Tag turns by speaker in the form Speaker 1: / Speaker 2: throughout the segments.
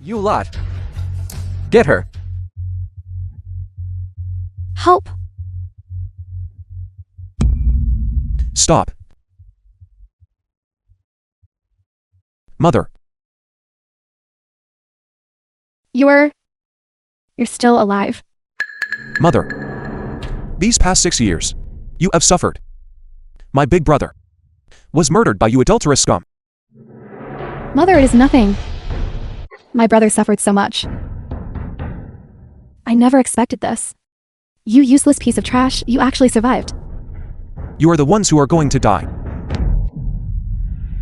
Speaker 1: You lot. Get her.
Speaker 2: Help!
Speaker 3: Stop. Mother.
Speaker 2: You're still alive.
Speaker 3: Mother. These past 6 years, you have suffered. My big brother was murdered by you adulterous scum.
Speaker 2: Mother, it is nothing. My brother suffered so much. I never expected this. You useless piece of trash, you actually survived.
Speaker 3: You are the ones who are going to die.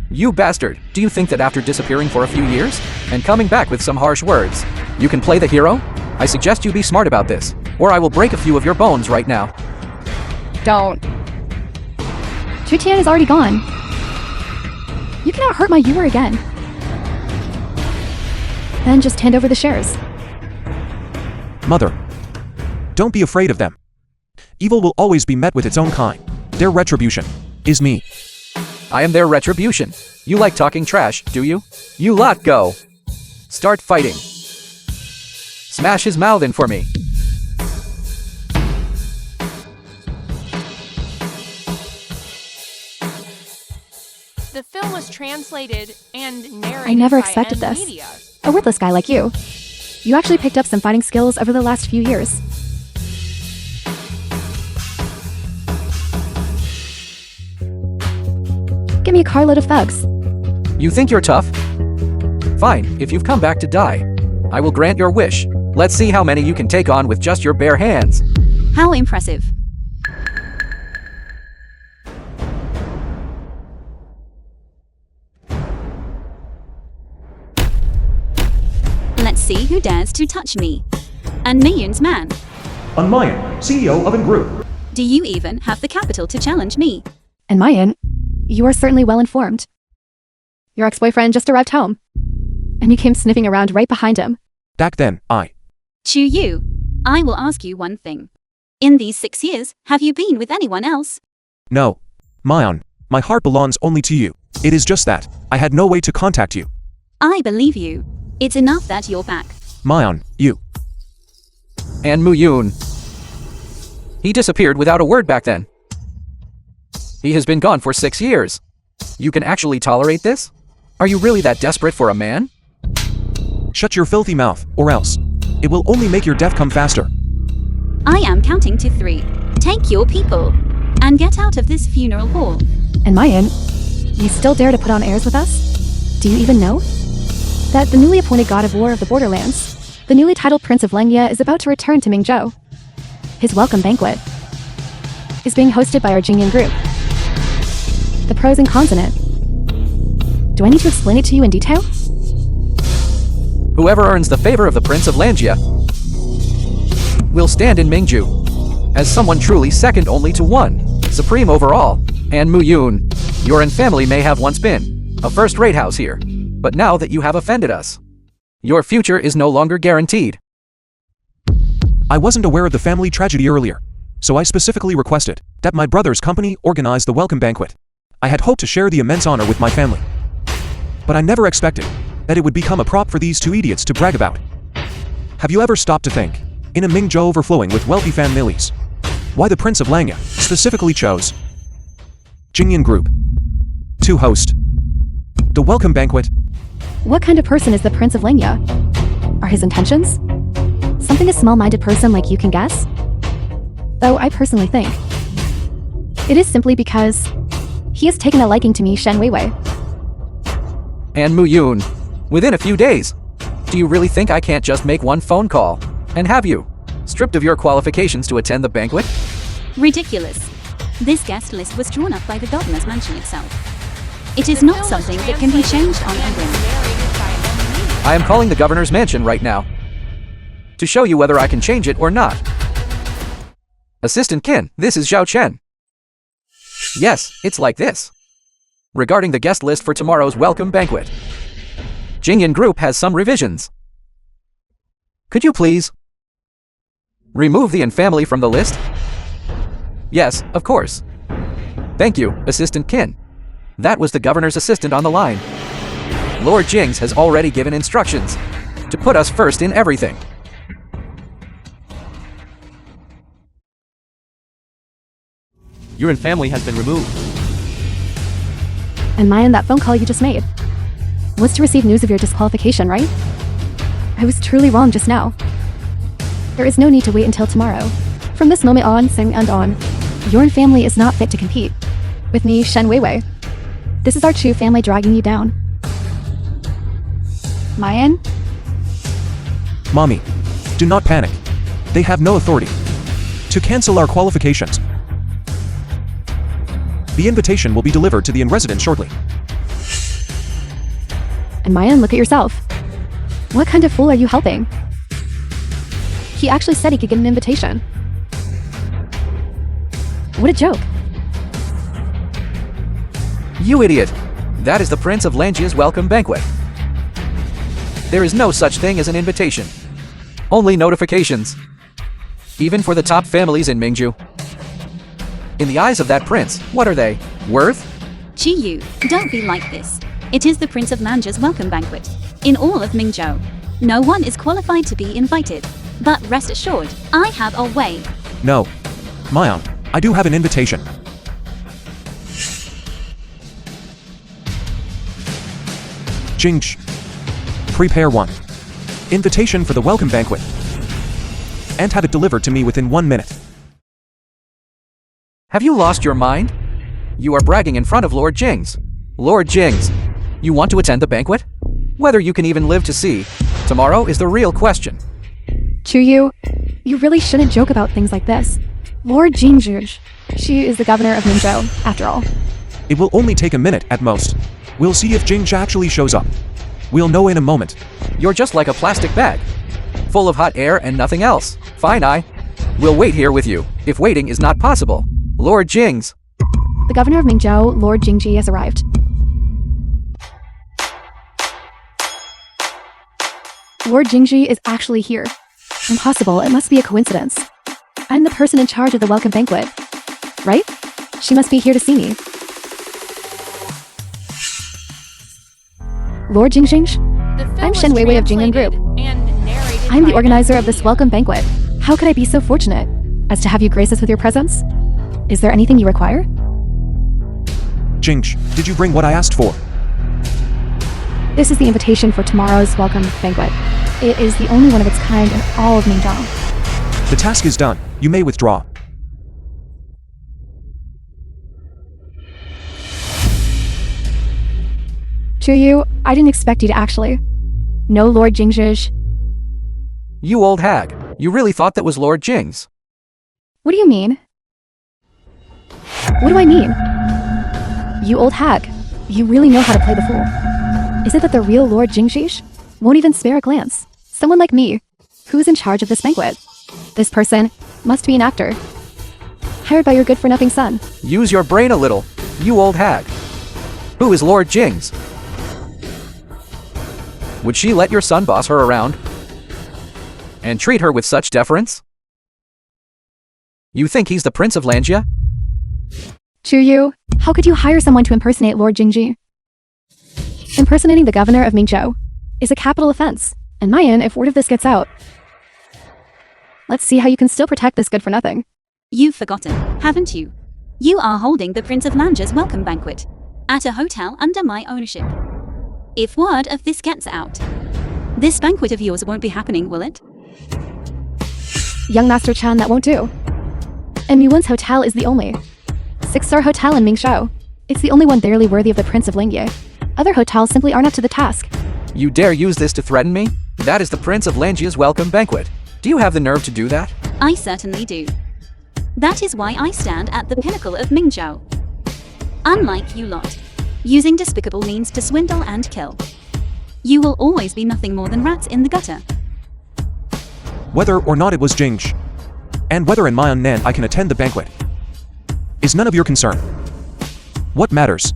Speaker 1: You bastard. Do you think that after disappearing for a few years and coming back with some harsh words, you can play the hero? I suggest you be smart about this, or I will break a few of your bones right now.
Speaker 2: Don't. Chu-Tian is already gone. You cannot hurt my Yuer again. Then just hand over the shares.
Speaker 3: Mother. Don't be afraid of them. Evil will always be met with its own kind. Their retribution is me.
Speaker 1: I am their retribution. You like talking trash, do you? You lot go. Start fighting. Smash his mouth in for me.
Speaker 4: The film was translated and narrated
Speaker 2: I never
Speaker 4: by
Speaker 2: expected this.
Speaker 4: Media.
Speaker 2: A worthless guy like you. You actually picked up some fighting skills over the last few years. Give me a carload of thugs.
Speaker 1: You think you're tough? Fine, if you've come back to die, I will grant your wish. Let's see how many you can take on with just your bare hands.
Speaker 5: How impressive. Let's see who dares to touch me. And Miyun's man.
Speaker 3: Unmayan, CEO of Group.
Speaker 5: Do you even have the capital to challenge me?
Speaker 2: And Mayan, you are certainly well informed. Your ex-boyfriend just arrived home, and you came sniffing around right behind him.
Speaker 3: Back then,
Speaker 5: Chu Yu, I will ask you one thing. In these 6 years, have you been with anyone else?
Speaker 3: No. Mayan, my heart belongs only to you. It is just that I had no way to contact you.
Speaker 5: I believe you. It's enough that you're back.
Speaker 3: Mayan, you.
Speaker 1: And Muyun. He disappeared without a word back then. He has been gone for 6 years. You can actually tolerate this? Are you really that desperate for a man?
Speaker 3: Shut your filthy mouth, or else. It will only make your death come faster.
Speaker 5: I am counting to 3. Take your people and get out of this funeral hall.
Speaker 2: And Mayan, you still dare to put on airs with us? Do you even know that the newly appointed god of war of the borderlands, the newly titled Prince of Lengya, is about to return to Mingzhou? His welcome banquet is being hosted by our Jingyan group. The pros and cons in it. Do I need to explain it to you in detail?
Speaker 1: Whoever earns the favor of the Prince of Langia will stand in Mingzhou as someone truly second only to one, supreme over all. And Muyun, your and family may have once been a first-rate house here, but now that you have offended us, your future is no longer guaranteed.
Speaker 3: I wasn't aware of the family tragedy earlier, so I specifically requested that my brother's company organize the welcome banquet. I had hoped to share the immense honor with my family, but I never expected that it would become a prop for these two idiots to brag about. Have you ever stopped to think, in a Mingzhou overflowing with wealthy families, why the Prince of Lengya specifically chose Jingyan Group to host the welcome banquet?
Speaker 2: What kind of person is the Prince of Lengya? Are his intentions something a small-minded person like you can guess? Though I personally think it is simply because he has taken a liking to me, Shen Weiwei.
Speaker 1: And Muyun, within a few days, do you really think I can't just make one phone call and have you stripped of your qualifications to attend the banquet?
Speaker 5: Ridiculous. This guest list was drawn up by the governor's mansion itself. It is not something that can be changed on a whim.
Speaker 1: I am calling the governor's mansion right now to show you whether I can change it or not. Assistant Kin, this is Zhao Chen. Yes, it's like this. Regarding the guest list for tomorrow's welcome banquet, Jingyan Group has some revisions. Could you please remove the family from the list? Yes, of course. Thank you, Assistant Kin. That was the governor's assistant on the line. Lord Jings has already given instructions. to put us first in everything.
Speaker 6: Your family has been removed.
Speaker 2: And Mayan, that phone call you just made was to receive news of your disqualification, right? I was truly wrong just now. There is no need to wait until tomorrow. From this moment on, and on, your family is not fit to compete with me, Shen Weiwei. This is our true family dragging you down. Mayan?
Speaker 3: Mommy, do not panic. They have no authority to cancel our qualifications. The invitation will be delivered to the in-residence shortly.
Speaker 2: And Mayan, look at yourself. What kind of fool are you helping? He actually said he could get an invitation. What a joke.
Speaker 1: You idiot! That is the Prince of Langia's welcome banquet. There is no such thing as an invitation. Only notifications. Even for the top families in Mingzhou. In the eyes of that prince, what are they? Worth?
Speaker 5: Yu, don't be like this. It is the Prince of Langia's welcome banquet. In all of Mingzhou, no one is qualified to be invited. But rest assured, I have a way.
Speaker 3: No. Mayan, I do have an invitation. Jingsh. Prepare one. Invitation for the welcome banquet. And have it delivered to me within 1 minute.
Speaker 1: Have you lost your mind? You are bragging in front of Lord Jing's. Lord Jing's, you want to attend the banquet? Whether you can even live to see tomorrow is the real question.
Speaker 2: Chuyu, you really shouldn't joke about things like this. Lord Jingzhu, she is the governor of Mingzhou, after all.
Speaker 3: It will only take a minute at most. We'll see if Jingsh actually shows up. We'll know in a moment.
Speaker 1: You're just like a plastic bag, full of hot air and nothing else. Fine, I will wait here with you, if waiting is not possible. Lord Jing's.
Speaker 2: The governor of Mingzhou, Lord Jingji, has arrived. Lord Jingji is actually here. Impossible, it must be a coincidence. I'm the person in charge of the welcome banquet, right? She must be here to see me. Lord Jingjing?
Speaker 4: The film
Speaker 2: I'm
Speaker 4: was
Speaker 2: Shen Weiwei of Jingyan Group.
Speaker 4: translated and narrated
Speaker 2: I'm the
Speaker 4: by
Speaker 2: organizer of
Speaker 4: Unspoken.
Speaker 2: this welcome banquet. How could I be so fortunate as to have you grace us with your presence? Is there anything you require?
Speaker 3: Jingsh, did you bring what I asked for?
Speaker 2: This is the invitation for tomorrow's welcome banquet. It is the only one of its kind in all of Mingzhou.
Speaker 3: The task is done. You may withdraw.
Speaker 2: Chuyu, I didn't expect you to actually. No, Lord Jingzhi.
Speaker 1: You old hag. You really thought that was Lord Jing's?
Speaker 2: What do you mean? What do I mean? You old hag. You really know how to play the fool. Is it that the real Lord Jingzhi won't even spare a glance? Someone like me, who's in charge of this banquet. This person must be an actor. Hired by your good-for-nothing son.
Speaker 1: Use your brain a little, you old hag. Who is Lord Jing's? Would she let your son boss her around? And treat her with such deference? You think he's the Prince of Langia?
Speaker 2: Chuyu, how could you hire someone to impersonate Lord Jingji? Impersonating the governor of Mingzhou is a capital offense. And Mayan, if word of this gets out, let's see how you can still protect this good-for-nothing.
Speaker 5: You've forgotten, haven't you? You are holding the Prince of Langia's welcome banquet at a hotel under my ownership. If word of this gets out, this banquet of yours won't be happening, will it?
Speaker 2: Young Master Chan, that won't do. And Yuan's hotel is the only 6-star hotel in Mingzhou. It's the only one barely worthy of the Prince of Langia. Other hotels simply aren't up to the task.
Speaker 1: You dare use this to threaten me? That is the Prince of Langia's welcome banquet. Do you have the nerve to do that?
Speaker 5: I certainly do. That is why I stand at the pinnacle of Mingzhou. Unlike you lot, using despicable means to swindle and kill. You will always be nothing more than rats in the gutter.
Speaker 3: Whether or not it was Jingsh, and whether in Mayan Nan I can attend the banquet, is none of your concern. What matters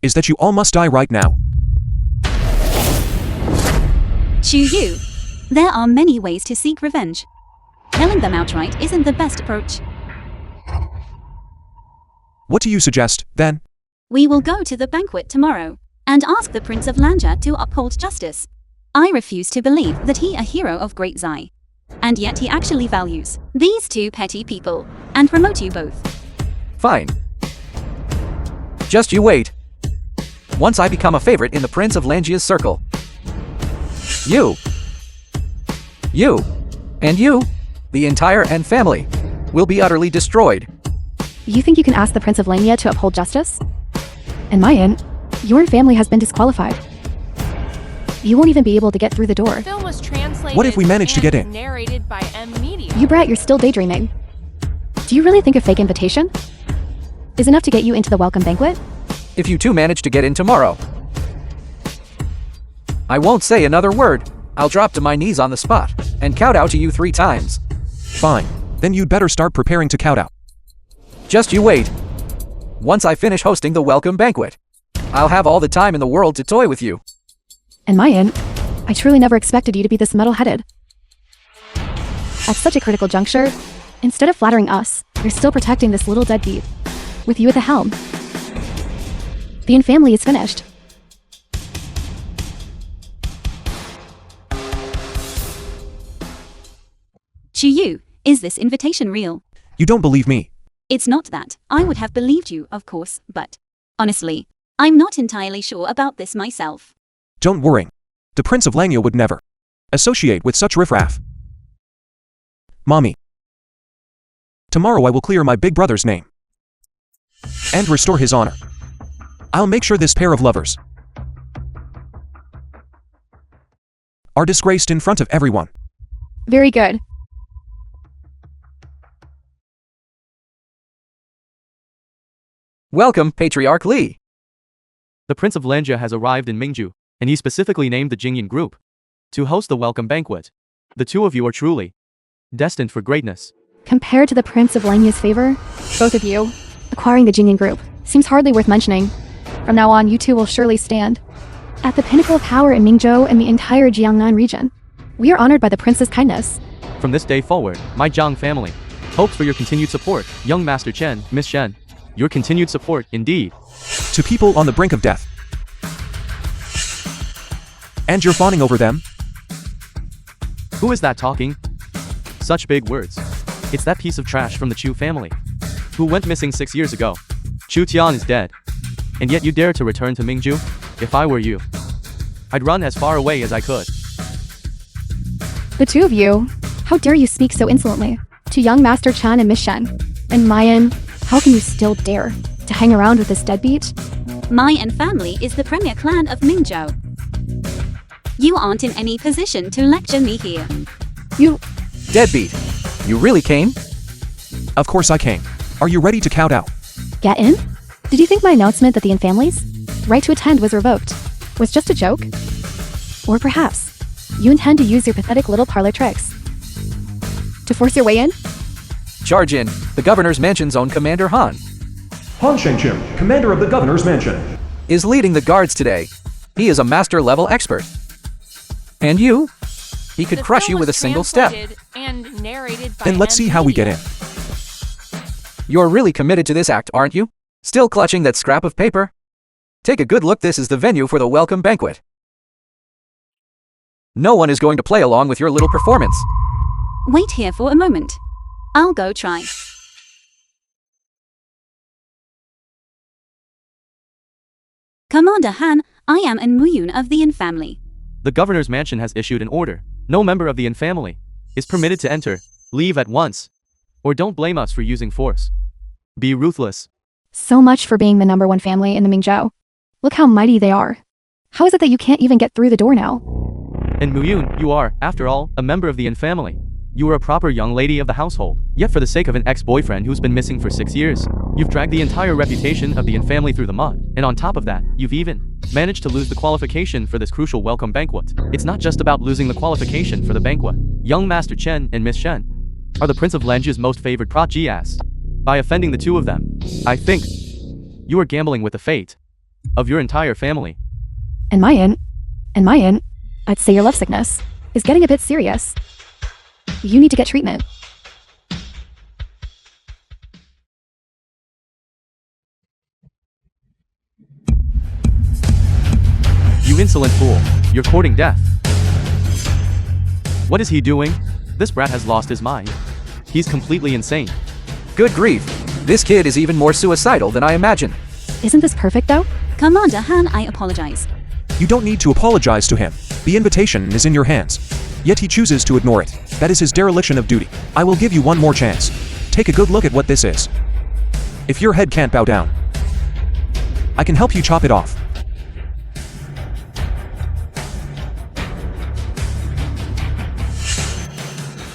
Speaker 3: is that you all must die right now.
Speaker 5: Chuyu, there are many ways to seek revenge. Killing them outright isn't the best approach.
Speaker 3: What do you suggest, then?
Speaker 5: We will go to the banquet tomorrow and ask the Prince of Langia to uphold justice. I refuse to believe that he a hero of great Zai. And yet he actually values these two petty people and promote you both.
Speaker 1: Fine. Just you wait. Once I become a favorite in the Prince of Langia's circle. You, and you, the entire N family, will be utterly destroyed.
Speaker 2: You think you can ask the Prince of Langia to uphold justice? In my end, your family has been disqualified. You won't even be able to get through the door.
Speaker 4: The film was translated
Speaker 3: What if we manage to get
Speaker 4: and
Speaker 3: in?
Speaker 4: narrated by M Media.
Speaker 2: You brat, you're still daydreaming. Do you really think a fake invitation is enough to get you into the welcome banquet?
Speaker 1: If you two manage to get in tomorrow, I won't say another word. I'll drop to my knees on the spot and kowtow to you 3 times.
Speaker 3: Fine. Then you'd better start preparing to kowtow.
Speaker 1: Just you wait. Once I finish hosting the welcome banquet, I'll have all the time in the world to toy with you.
Speaker 2: In my end, I truly never expected you to be this metal-headed. At such a critical juncture, instead of flattering us, you're still protecting this little deadbeat. With you at the helm. The Yin family is finished.
Speaker 5: Chuyu, is this invitation real?
Speaker 3: You don't believe me.
Speaker 5: It's not that. I would have believed you, of course, but honestly, I'm not entirely sure about this myself.
Speaker 3: Don't worry. The Prince of Langia would never associate with such riffraff. Mommy. Tomorrow I will clear my big brother's name and restore his honor. I'll make sure this pair of lovers are disgraced in front of everyone.
Speaker 2: Very good.
Speaker 1: Welcome, Patriarch Li.
Speaker 6: The Prince of Langia has arrived in Mingju, and he specifically named the Jingyan group to host the welcome banquet. The two of you are truly destined for greatness.
Speaker 2: Compared to the Prince of Langia's favor, both of you, acquiring the Jingyan group, seems hardly worth mentioning. From now on, you two will surely stand at the pinnacle of power in Mingzhou and the entire Jiangnan region. We are honored by the prince's kindness.
Speaker 6: From this day forward, my Zhang family hopes for your continued support, young Master Chen, Miss Shen. Your continued support, indeed.
Speaker 3: To people on the brink of death. And you're fawning over them?
Speaker 6: Who is that talking? Such big words. It's that piece of trash from the Chu family, who went missing 6 years ago. Chu Tian is dead. And yet you dare to return to Mingju? If I were you, I'd run as far away as I could.
Speaker 2: The two of you, how dare you speak so insolently to young Master Chen and Miss Shen? And Mayan, how can you still dare to hang around with this deadbeat?
Speaker 5: Mayan family is the premier clan of Mingzhou. You aren't in any position to lecture me here.
Speaker 2: You...
Speaker 1: Deadbeat. You really came?
Speaker 3: Of course I came. Are you ready to kowtow?
Speaker 2: Get in? Did you think my announcement that the Yin family's right to attend was revoked was just a joke? Or perhaps you intend to use your pathetic little parlor tricks to force your way in?
Speaker 1: Charge in. The governor's mansion's own Commander Han
Speaker 3: Han Shengqin, commander of the governor's mansion,
Speaker 1: is leading the guards today. He is a master-level expert. And you? He could
Speaker 4: The
Speaker 1: crush
Speaker 4: film
Speaker 1: you
Speaker 4: was
Speaker 1: with a single step.
Speaker 4: translated and narrated by
Speaker 3: Then let's see how we get in.
Speaker 1: You're really committed to this act, aren't you? Still clutching that scrap of paper? Take a good look. This is the venue for the welcome banquet. No one is going to play along with your little performance.
Speaker 5: Wait here for a moment. I'll go try. Commander Han, I am an Muyun of the Yin family.
Speaker 6: The governor's mansion has issued an order. No member of the Yin family is permitted to enter. Leave at once. Or don't blame us for using force. Be ruthless.
Speaker 2: So much for being the #1 family in the Mingzhou. Look how mighty they are. How is it that you can't even get through the door now?
Speaker 6: And Muyun, you are, after all, a member of the Yin family. You are a proper young lady of the household. Yet for the sake of an ex-boyfriend who's been missing for 6 years, you've dragged the entire reputation of the Yin family through the mud. And on top of that, you've even managed to lose the qualification for this crucial welcome banquet. It's not just about losing the qualification for the banquet. Young Master Chen and Miss Shen are the Prince of Lanjia's most favored protégés. By offending the two of them, I think you are gambling with the fate of your entire family.
Speaker 2: And Mayan, I'd say your lovesickness is getting a bit serious. You need to get treatment.
Speaker 6: You insolent fool, you're courting death. What is he doing? This brat has lost his mind. He's completely insane.
Speaker 1: Good grief. This kid is even more suicidal than I imagined.
Speaker 2: Isn't this perfect though?
Speaker 5: Commander Han, I apologize.
Speaker 3: You don't need to apologize to him. The invitation is in your hands. Yet he chooses to ignore it. That is his dereliction of duty. I will give you one more chance. Take a good look at what this is. If your head can't bow down, I can help you chop it off.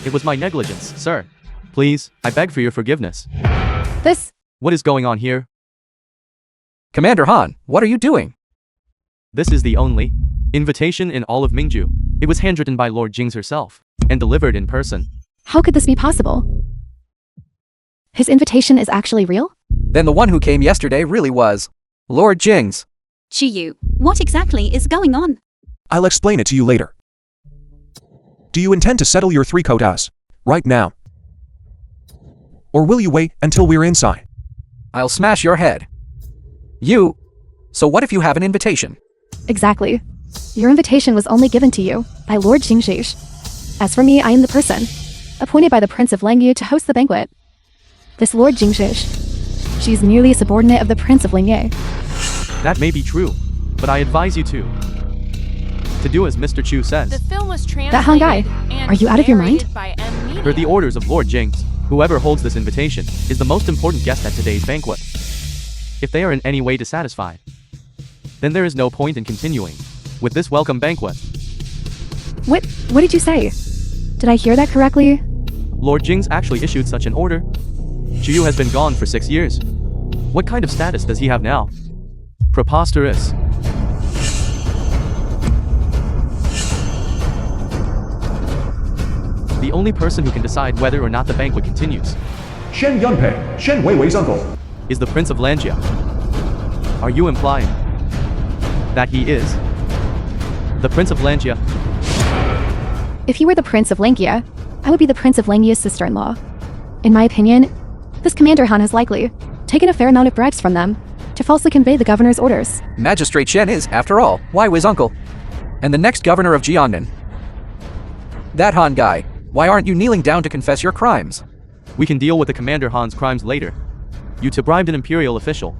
Speaker 6: It was my negligence, sir. Please, I beg for your forgiveness.
Speaker 2: This.
Speaker 6: What is going on here?
Speaker 1: Commander Han, what are you doing?
Speaker 6: This is the only invitation in all of Mingju. It was handwritten by Lord Jing's herself and delivered in person.
Speaker 2: How could this be possible? His invitation is actually real?
Speaker 1: Then the one who came yesterday really was Lord Jing's.
Speaker 5: Chiyu, what exactly is going on?
Speaker 3: I'll explain it to you later. Do you intend to settle your 3 quotas right now? Or will you wait until we're inside?
Speaker 1: I'll smash your head. You. So what if you have an invitation?
Speaker 2: Exactly. Your invitation was only given to you by Lord Jingzhish. As for me, I am the person appointed by the Prince of Lengye to host the banquet. This Lord Jingzhish, she's merely a subordinate of the Prince of Lengye.
Speaker 6: That may be true, but I advise you to do as Mr. Chu says.
Speaker 4: The film was translated.
Speaker 2: That Han guy,
Speaker 4: and
Speaker 2: are you out of your mind?
Speaker 4: narrated by M. Media.
Speaker 6: Per the orders of Lord Jing's, whoever holds this invitation is the most important guest at today's banquet. If they are in any way dissatisfied, then there is no point in continuing with this welcome banquet.
Speaker 2: What did you say? Did I hear that correctly?
Speaker 6: Lord Jing's actually issued such an order. Chiyu has been gone for 6 years. What kind of status does he have now? Preposterous. The only person who can decide whether or not the banquet continues
Speaker 3: Shen Yunpei, Shen Weiwei's uncle.
Speaker 6: is the Prince of Lanjia. Are you implying that he is the Prince of Lanjia?
Speaker 2: If he were the Prince of Lengye, I would be the Prince of Lengye's sister-in-law. In my opinion, this Commander Han has likely taken a fair amount of bribes from them to falsely convey the governor's orders.
Speaker 1: Magistrate Shen is, after all, Weiwei's uncle. And the next governor of Jiangnan. That Han guy, why aren't you kneeling down to confess your crimes?
Speaker 6: We can deal with the Commander Han's crimes later. You two bribed an imperial official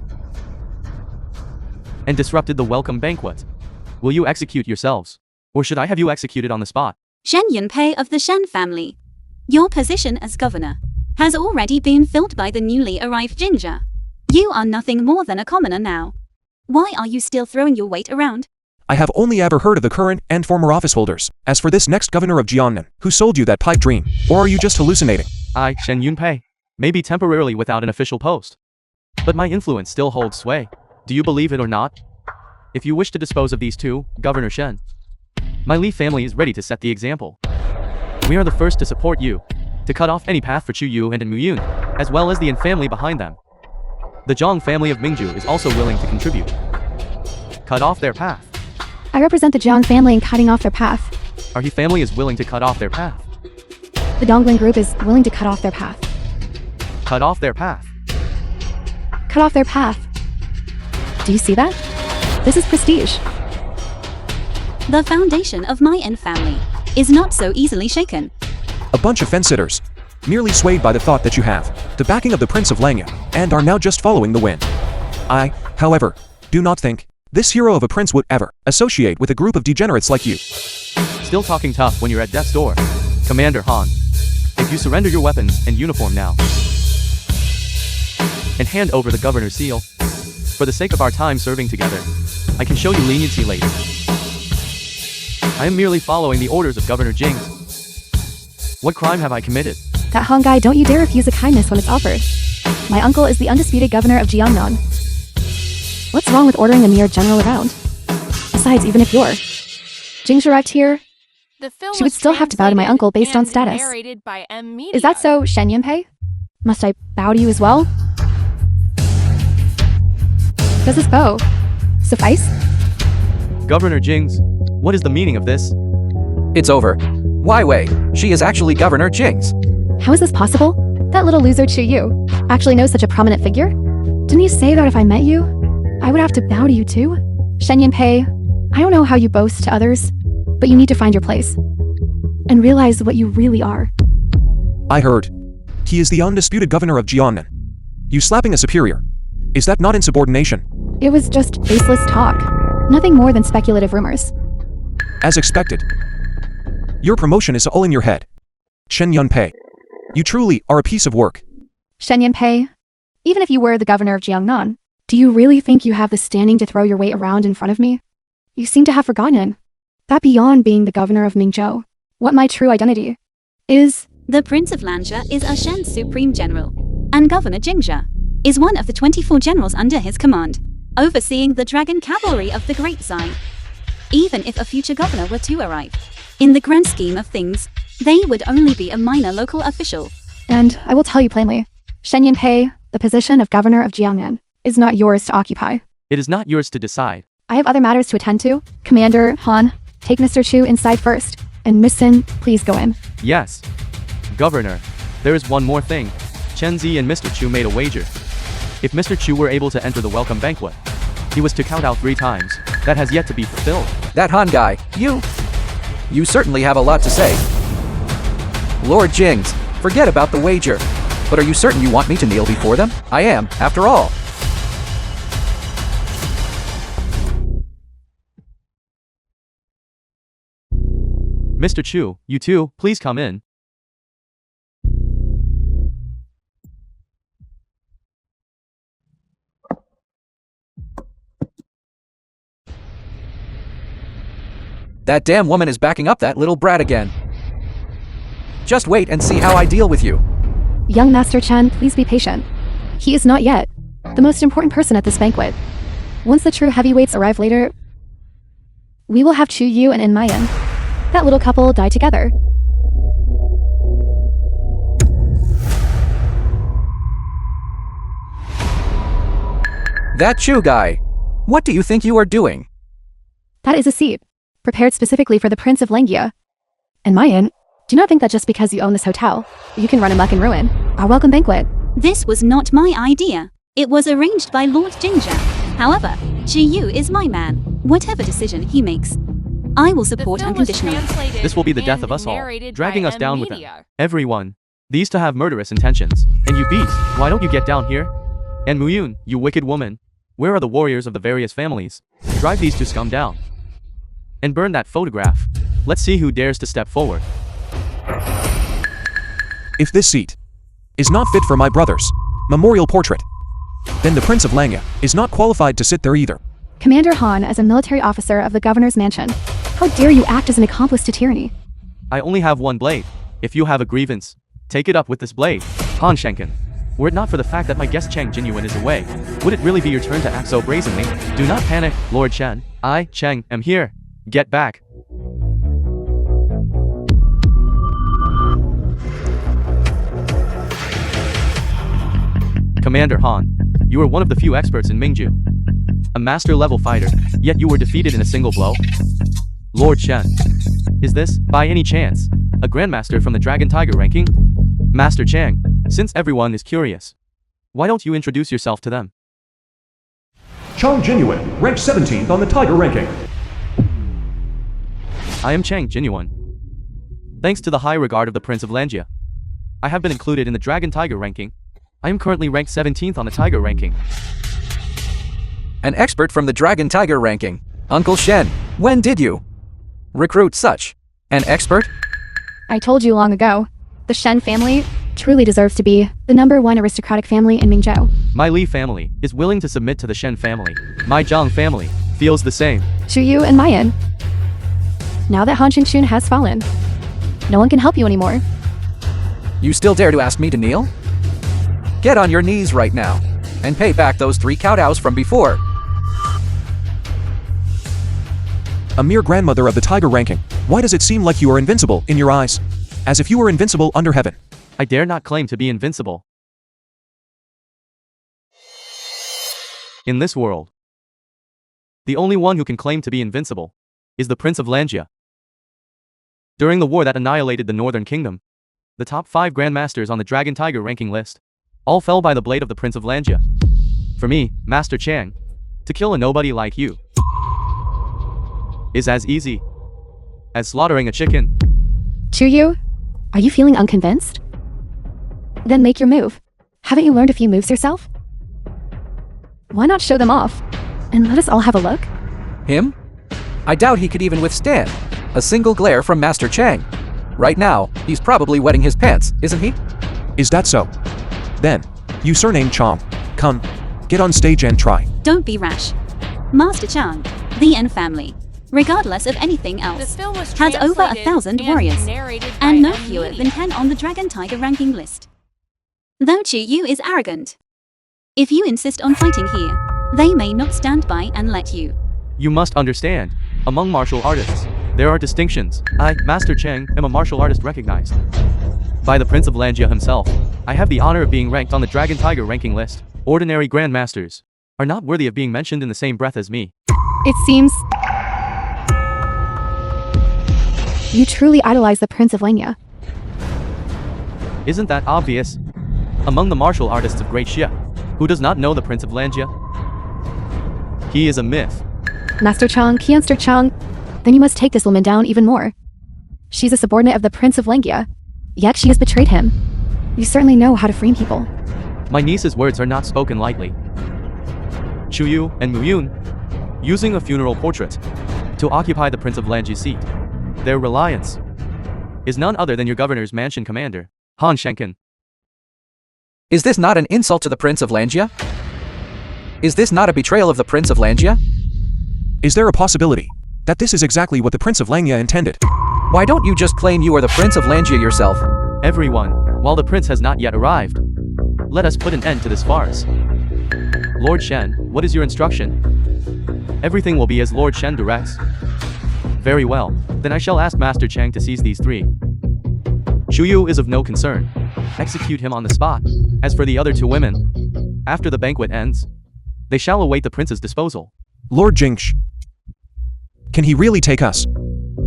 Speaker 6: and disrupted the welcome banquet. Will you execute yourselves? Or should I have you executed on the spot?
Speaker 5: Shen Yunpei of the Shen family. Your position as governor has already been filled by the newly arrived Jinja. You are nothing more than a commoner now. Why are you still throwing your weight around?
Speaker 3: I have only ever heard of the current and former office holders. As for this next governor of Jiangnan, who sold you that pipe dream? Or are you just hallucinating?
Speaker 6: I, Shen Yunpei, may be temporarily without an official post, but my influence still holds sway. Do you believe it or not? If you wish to dispose of these two, Governor Shen, my Li family is ready to set the example. We are the first to support you, to cut off any path for Chu Yu and Mu Yun, as well as the Yin family behind them. The Zhang family of Mingju is also willing to contribute. Cut off their path.
Speaker 2: I represent the Jiang family in cutting off their path.
Speaker 6: Our He family is willing to cut off their path.
Speaker 2: The Dongling group is willing to cut off their path.
Speaker 6: Cut off their path.
Speaker 2: Cut off their path. Do you see that? This is prestige.
Speaker 5: The foundation of my Yin family is not so easily shaken.
Speaker 3: A bunch of fence-sitters, merely swayed by the thought that you have the backing of the Prince of Langya, and are now just following the wind. I, however, do not think this hero of a prince would ever associate with a group of degenerates like you.
Speaker 6: Still talking tough when you're at death's door. Commander Han, if you surrender your weapons and uniform now, and hand over the governor's seal, for the sake of our time serving together, I can show you leniency later. I am merely following the orders of Governor Jing. What crime have I committed?
Speaker 2: That Han guy, don't you dare refuse a kindness when it's offered. My uncle is the undisputed governor of Jiangnan. What's wrong with ordering a mere general around? Besides, even if you're Jingzhirect here,
Speaker 4: The film
Speaker 2: she would
Speaker 4: was
Speaker 2: still have to bow to my
Speaker 4: translated
Speaker 2: uncle based on
Speaker 4: and
Speaker 2: status.
Speaker 4: narrated by M. Media.
Speaker 2: Is that so, Shen Yunpei? Must I bow to you as well? Does this bow suffice?
Speaker 6: Governor Jing's, what is the meaning of this?
Speaker 1: It's over. Weiwei, she is actually Governor Jing's.
Speaker 2: How is this possible? That little loser Chu Yu actually knows such a prominent figure? Didn't you say that if I met you, I would have to bow to you too? Shen Yunpei, I don't know how you boast to others, but you need to find your place. and realize what you really are.
Speaker 3: I heard. He is the undisputed governor of Jiangnan. You slapping a superior. Is that not insubordination?
Speaker 2: It was just baseless talk. Nothing more than speculative rumors.
Speaker 3: As expected. Your promotion is all in your head. Shen Yunpei. You truly are a piece of work.
Speaker 2: Shen Yunpei, even if you were the governor of Jiangnan, do you really think you have the standing to throw your weight around in front of me? You seem to have forgotten that beyond being the governor of Mingzhou, what my true identity is.
Speaker 5: The Prince of Lanjia is a Shen Supreme General, and Governor Jingjia is one of the 24 generals under his command, overseeing the dragon cavalry of the Great Zai. Even if a future governor were to arrive, in the grand scheme of things, they would only be a minor local official.
Speaker 2: And I will tell you plainly, Shen Yunpei, the position of governor of Jiangnan, is not yours to occupy.
Speaker 6: It is not yours to decide.
Speaker 2: I have other matters to attend to. Commander Han, take Mr. Chu inside first, and Miss Sin, please go in.
Speaker 6: Yes. Governor, there is one more thing. Chen Zi and Mr. Chu made a wager. If Mr. Chu were able to enter the welcome banquet, he was to count out 3 times. That has yet to be fulfilled.
Speaker 1: That Han guy, you certainly have a lot to say. Lord Jings, forget about the wager. But are you certain you want me to kneel before them? I am, after all.
Speaker 6: Mr. Chu, you too, please come in.
Speaker 1: That damn woman is backing up that little brat again. Just wait and see how I deal with you.
Speaker 2: Young Master Chen, please be patient. He is not yet the most important person at this banquet. Once the true heavyweights arrive later, we will have Chu Yu and In Mayan. That little couple die together.
Speaker 1: That Chu guy. What do you think you are doing?
Speaker 2: That is a seat, prepared specifically for the Prince of Langia. And Mayan, do not think that just because you own this hotel, you can run amok and ruin our welcome banquet.
Speaker 5: This was not my idea. It was arranged by Lord Jingjia. However, Chi Yu is my man. Whatever decision he makes, I will support unconditionally.
Speaker 6: This will be the death of us all, dragging us down with them. Everyone. These to have murderous intentions. And you beast, why don't you get down here? And Muyun, you wicked woman. Where are the warriors of the various families? Drive these two scum down. And burn that photograph. Let's see who dares to step forward.
Speaker 3: If this seat is not fit for my brother's memorial portrait, then the Prince of Langia is not qualified to sit there either.
Speaker 2: Commander Han, as a military officer of the governor's mansion, how dare you act as an accomplice to tyranny?
Speaker 6: I only have one blade. If you have a grievance, take it up with this blade. Han Shenken. Were it not for the fact that my guest Cheng Jinyuan is away, would it really be your turn to act so brazenly? Do not panic, Lord Chen. I, Cheng, am here. Get back. Commander Han, you are one of the few experts in Mingzhu. A master-level fighter, yet you were defeated in a single blow? Lord Shen. Is this, by any chance, a Grandmaster from the Dragon Tiger ranking? Master Chang, since everyone is curious, why don't you introduce yourself to them?
Speaker 7: Chang Jinyuan, ranked 17th on the Tiger ranking.
Speaker 6: I am Chang Jinyuan. Thanks to the high regard of the Prince of Langia, I have been included in the Dragon Tiger ranking. I am currently ranked 17th on the Tiger ranking.
Speaker 1: An expert from the Dragon Tiger ranking. Uncle Shen, when did you recruit such an expert?
Speaker 2: I told you long ago, the Shen family truly deserves to be the #1 aristocratic family in Mingzhou.
Speaker 6: My Li family is willing to submit to the Shen family. My Zhang family feels the same.
Speaker 2: Chu Yu and Mayan. Now that Han Qingxun has fallen, no one can help you anymore.
Speaker 1: You still dare to ask me to kneel? Get on your knees right now, and pay back those 3 kowtows from before.
Speaker 3: A mere grandmother of the Tiger ranking. Why does it seem like you are invincible in your eyes? As if you were invincible under heaven.
Speaker 6: I dare not claim to be invincible. In this world, the only one who can claim to be invincible is the Prince of Langia. During the war that annihilated the Northern Kingdom, the top 5 Grandmasters on the Dragon Tiger ranking list all fell by the blade of the Prince of Langia. For me, Master Chang, to kill a nobody like you is as easy as slaughtering a chicken.
Speaker 2: Chuyu, are you feeling unconvinced? Then make your move. Haven't you learned a few moves yourself? Why not show them off? And let us all have a look?
Speaker 1: Him? I doubt he could even withstand a single glare from Master Chang. Right now, he's probably wetting his pants, isn't he?
Speaker 3: Is that so? Then, you surnamed Chong. Come, get on stage and try.
Speaker 5: Don't be rash. Master Chang, the N family, regardless of anything
Speaker 4: The
Speaker 5: else,
Speaker 4: film was
Speaker 5: has over
Speaker 4: translated
Speaker 5: 1,000
Speaker 4: and
Speaker 5: warriors,
Speaker 4: narrated
Speaker 5: and
Speaker 4: by
Speaker 5: no
Speaker 4: N.
Speaker 5: fewer
Speaker 4: Lee.
Speaker 5: than 10 on the Dragon Tiger ranking list. Though Yu is arrogant. If you insist on fighting here, they may not stand by and let you.
Speaker 6: You must understand, among martial artists, there are distinctions. I, Master Chang, am a martial artist recognized by the Prince of Langia himself. I have the honor of being ranked on the Dragon Tiger ranking list. Ordinary grandmasters are not worthy of being mentioned in the same breath as me.
Speaker 2: It seems you truly idolize the Prince of Langia.
Speaker 6: Isn't that obvious? Among the martial artists of Great Xia, who does not know the Prince of Langia? He is a myth.
Speaker 2: Master Chang, Kianster Chang, then you must take this woman down even more. She's a subordinate of the Prince of Langia, yet she has betrayed him. You certainly know how to frame people.
Speaker 6: My niece's words are not spoken lightly. Chuyu and Muyun, using a funeral portrait to occupy the Prince of Langia's seat. Their reliance is none other than your governor's mansion commander, Han Shenkin.
Speaker 1: Is this not an insult to the Prince of Langia? Is this not a betrayal of the Prince of Langia?
Speaker 3: Is there a possibility that this is exactly what the Prince of Langia intended?
Speaker 1: Why don't you just claim you are the Prince of Langia yourself?
Speaker 6: Everyone, while the prince has not yet arrived, let us put an end to this farce. Lord Shen, what is your instruction? Everything will be as Lord Shen directs. Very well, then I shall ask Master Chang to seize these three. Chuyu is of no concern. Execute him on the spot. As for the other two women, after the banquet ends, they shall await the prince's disposal.
Speaker 3: Lord Jingsh, can he really take us?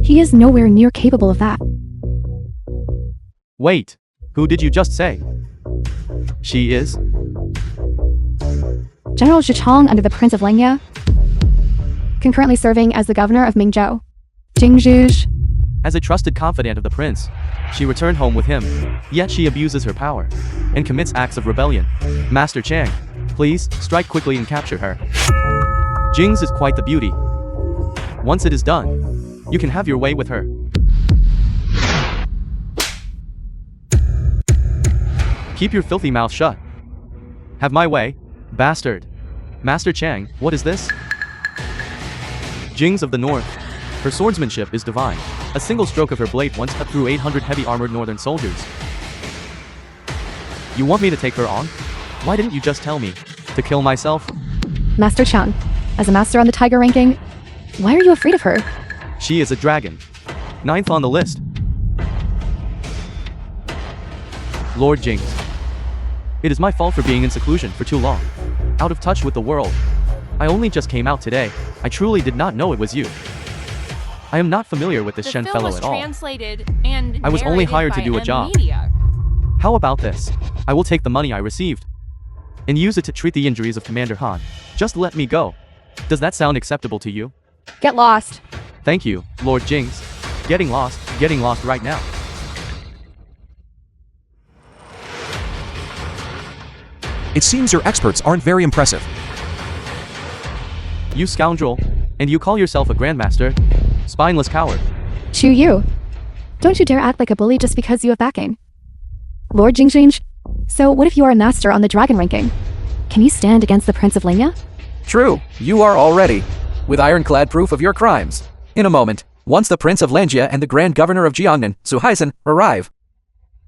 Speaker 2: He is nowhere near capable of that.
Speaker 6: Wait, who did you just say? She is?
Speaker 2: General Zhichong under the Prince of Langia, concurrently serving as the governor of Mingzhou. Jingzhuj.
Speaker 6: As a trusted confidant of the prince, she returned home with him, yet she abuses her power and commits acts of rebellion. Master Chang, please, strike quickly and capture her. Jing's is quite the beauty. Once it is done, you can have your way with her. Keep your filthy mouth shut. Have my way, bastard. Master Chang, what is this? Jing's of the north. Her swordsmanship is divine. A single stroke of her blade once cut through 800 heavy armored northern soldiers. You want me to take her on? Why didn't you just tell me to kill myself?
Speaker 2: Master Chang, as a master on the Tiger ranking, why are you afraid of her?
Speaker 6: She is a dragon. 9th on the list. Lord Jing. It is my fault for being in seclusion for too long. Out of touch with the world. I only just came out today. I truly did not know it was you. I am not familiar with this
Speaker 4: The
Speaker 6: Shen
Speaker 4: film
Speaker 6: fellow
Speaker 4: was
Speaker 6: at all.
Speaker 4: translated and
Speaker 6: I was only
Speaker 4: narrated
Speaker 6: hired to
Speaker 4: by
Speaker 6: do a
Speaker 4: M
Speaker 6: job.
Speaker 4: Media.
Speaker 6: How about this? I will take the money I received and use it to treat the injuries of Commander Han. Just let me go. Does that sound acceptable to you?
Speaker 2: Get lost.
Speaker 6: Thank you, Lord Jings. Getting lost right now.
Speaker 3: It seems your experts aren't very impressive.
Speaker 6: You scoundrel, and you call yourself a grandmaster? Spineless coward.
Speaker 2: Chu Yu. Don't you dare act like a bully just because you have backing. Lord Jingjing, so what if you are a master on the dragon ranking? Can you stand against the Prince of Langia?
Speaker 1: True, you are already, with ironclad proof of your crimes. In a moment, once the Prince of Langia and the Grand Governor of Jiangnan, Su Haizhen, arrive,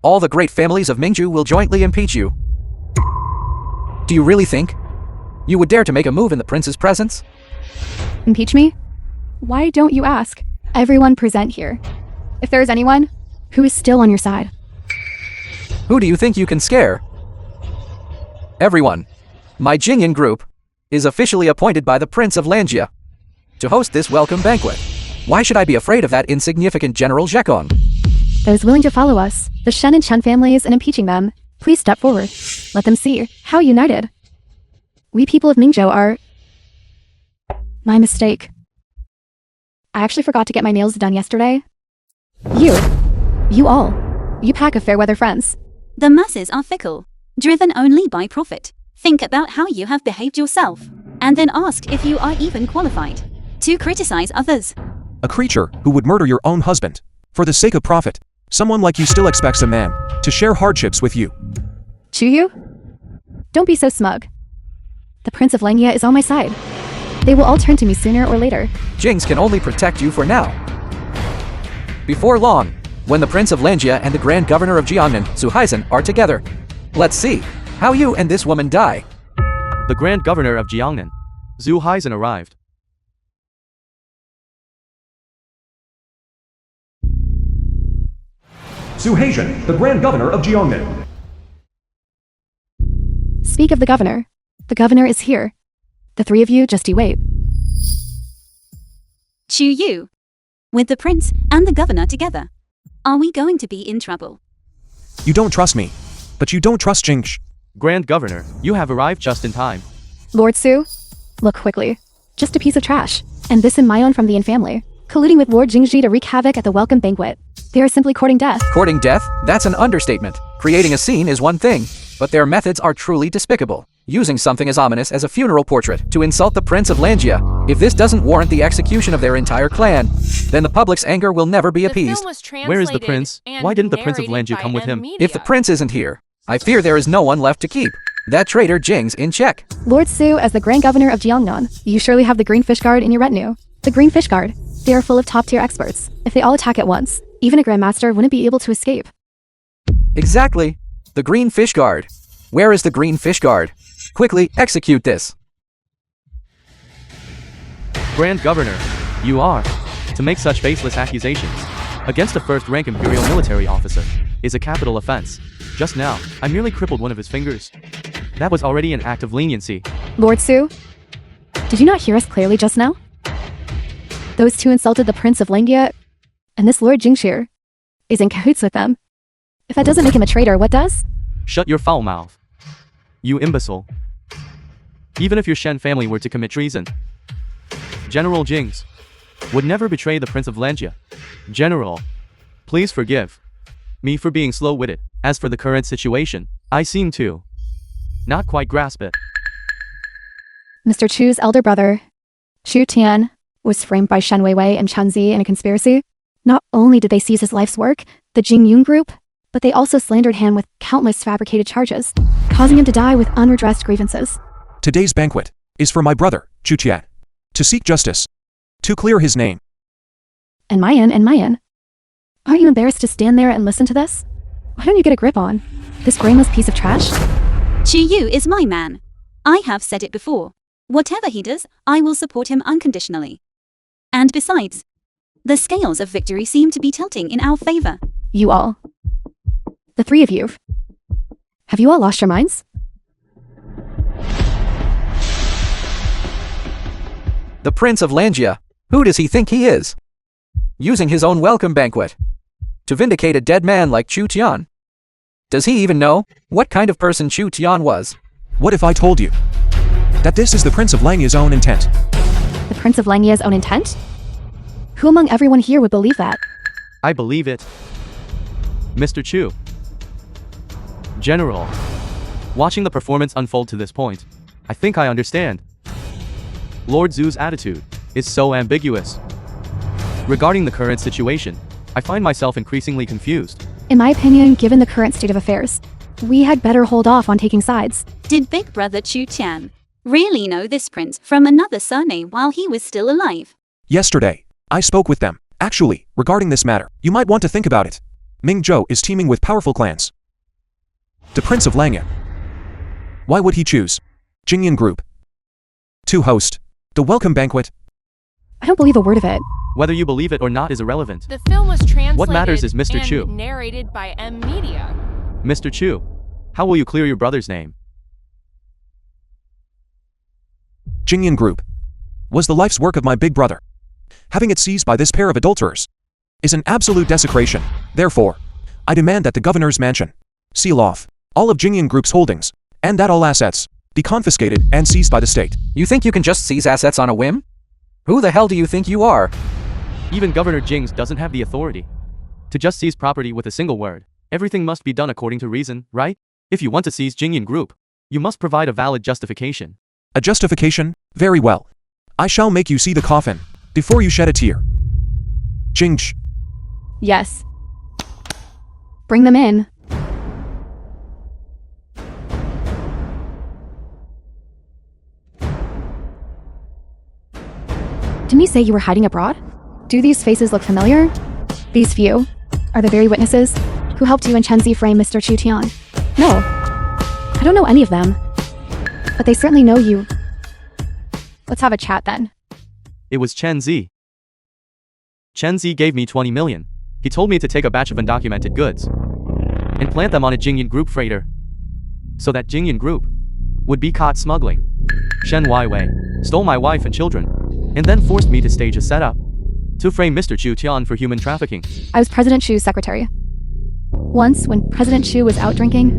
Speaker 1: all the great families of Mingzhou will jointly impeach you. Do you really think you would dare to make a move in the prince's presence?
Speaker 2: Impeach me? Why don't you ask? Everyone present here. If there is anyone who is still on your side.
Speaker 1: Who do you think you can scare? Everyone. My Jingyan group is officially appointed by the Prince of Langia to host this welcome banquet. Why should I be afraid of that insignificant General Zhekong?
Speaker 2: Those willing to follow us, the Shen and Chen families, and impeaching them, please step forward. Let them see how united we people of Mingzhou are. My mistake. I actually forgot to get my nails done yesterday. You. You pack of fair weather friends.
Speaker 5: The masses are fickle, driven only by profit. Think about how you have behaved yourself, and then ask if you are even qualified to criticize others.
Speaker 3: A creature who would murder your own husband. For the sake of profit. Someone like you still expects a man to share hardships with you.
Speaker 2: Chuyu? Don't be so smug. The Prince of Langya is on my side. They will all turn to me sooner or later.
Speaker 1: Jings can only protect you for now. Before long, when the Prince of Langia and the Grand Governor of Jiangnan, Suhaisen, are together. Let's see how you and this woman die.
Speaker 6: The Grand Governor of Jiangnan, Zhu Heisen, arrived.
Speaker 7: Suhaisen, the Grand Governor of Jiangnan.
Speaker 2: Speak of the governor. The governor is here. The three of you just you wait.
Speaker 5: Chu Yu. With the prince and the governor together. Are we going to be in trouble?
Speaker 3: You don't trust me. But you don't trust Jingsh.
Speaker 6: Grand Governor, you have arrived just in time.
Speaker 2: Lord Su? Look quickly. Just a piece of trash. And this and Mayon from the Yin family. Colluding with Lord Jingji to wreak havoc at the welcome banquet. They are simply courting death.
Speaker 1: Courting death? That's an understatement. Creating a scene is one thing, but their methods are truly despicable. Using something as ominous as a funeral portrait to insult the Prince of Langia. If this doesn't warrant the execution of their entire clan, then the public's anger will never be appeased.
Speaker 6: Where is the prince? Why didn't the Prince of Langia come with him?
Speaker 1: If the prince isn't here, I fear there is no one left to keep that traitor Jing's in check.
Speaker 2: Lord Su, as the Grand Governor of Jiangnan, you surely have the Green Fish Guard in your retinue. The Green Fish Guard. They are full of top-tier experts. If they all attack at once, even a Grandmaster wouldn't be able to escape.
Speaker 1: Exactly. The Green Fish Guard. Where is the Green Fish Guard? Quickly, execute this.
Speaker 6: Grand Governor, you are to make such baseless accusations against a first-rank Imperial military officer is a capital offense. Just now, I merely crippled one of his fingers. That was already an act of leniency.
Speaker 2: Lord Su? Did you not hear us clearly just now? Those two insulted the Prince of Langia, and this Lord Jingshir is in cahoots with them. If that doesn't make him a traitor, what does?
Speaker 6: Shut your foul mouth. You imbecile. Even if your Shen family were to commit treason, General Jings would never betray the Prince of Langia. General, please forgive me for being slow-witted. As for the current situation, I seem to not quite grasp it.
Speaker 2: Mr. Chu's elder brother, Chu Tian, was framed by Shen Weiwei and Chen Zi in a conspiracy. Not only did they seize his life's work, the Jing Yun group, but they also slandered him with countless fabricated charges, causing him to die with unredressed grievances.
Speaker 3: Today's banquet is for my brother, Chu Tian. To seek justice. To clear his name.
Speaker 2: And Mayan. Aren't you embarrassed to stand there and listen to this? Why don't you get a grip on this brainless piece of trash?
Speaker 5: Chu Yu is my man. I have said it before. Whatever he does, I will support him unconditionally. And besides, the scales of victory seem to be tilting in our favor.
Speaker 2: You all. The three of you. Have you all lost your minds?
Speaker 1: The Prince of Langia. Who does he think he is? Using his own welcome banquet to vindicate a dead man like Chu Tian. Does he even know what kind of person Chu Tian was?
Speaker 3: What if I told you that this is the Prince of Langia's own intent?
Speaker 2: The Prince of Langia's own intent? Who among everyone here would believe that?
Speaker 6: I believe it. Mr. Chu. General. Watching the performance unfold to this point, I think I understand. Lord Zhu's attitude is so ambiguous. Regarding the current situation, I find myself increasingly confused.
Speaker 2: In my opinion, given the current state of affairs, we had better hold off on taking sides.
Speaker 5: Did Big Brother Chu Tian really know this prince from another surname while he was still alive?
Speaker 3: Yesterday, I spoke with them. Actually, regarding this matter, you might want to think about it. Ming Zhou is teaming with powerful clans. The Prince of Langia. Why would he choose Jingyan Group to host the welcome banquet?
Speaker 2: I don't believe a word of it.
Speaker 6: Whether you believe it or not is irrelevant.
Speaker 4: The film was translated
Speaker 6: What matters is Mr.
Speaker 4: and
Speaker 6: Chu.
Speaker 4: narrated by M Media.
Speaker 6: Mr. Chu, how will you clear your brother's name?
Speaker 3: Jingyan Group was the life's work of my big brother. Having it seized by this pair of adulterers is an absolute desecration. Therefore, I demand that the governor's mansion seal off all of Jingyan Group's holdings, and that all assets be confiscated and seized by the state.
Speaker 1: You think you can just seize assets on a whim? Who the hell do you think you are?
Speaker 6: Even Governor Jings doesn't have the authority To just seize property with a single word, everything must be done according to reason, right? If you want to seize Jingyan Group, you must provide a valid justification.
Speaker 3: A justification? Very well. I shall make you see the coffin before you shed a tear. Jingsh.
Speaker 2: Yes. Bring them in. Didn't you say you were hiding abroad? Do these faces look familiar? These few are the very witnesses who helped you and Chenzi frame Mr. Chu Tian. No, I don't know any of them, but they certainly know you. Let's have a chat then.
Speaker 6: It was Chen Zi. Chen Zi gave me 20 million. He told me to take a batch of undocumented goods and plant them on a Jingyan Group freighter so that Jingyan Group would be caught smuggling. Shen Weiwei stole my wife and children and then forced me to stage a setup to frame Mr. Chu Tian for human trafficking.
Speaker 2: I was President Chu's secretary. Once, when President Chu was out drinking,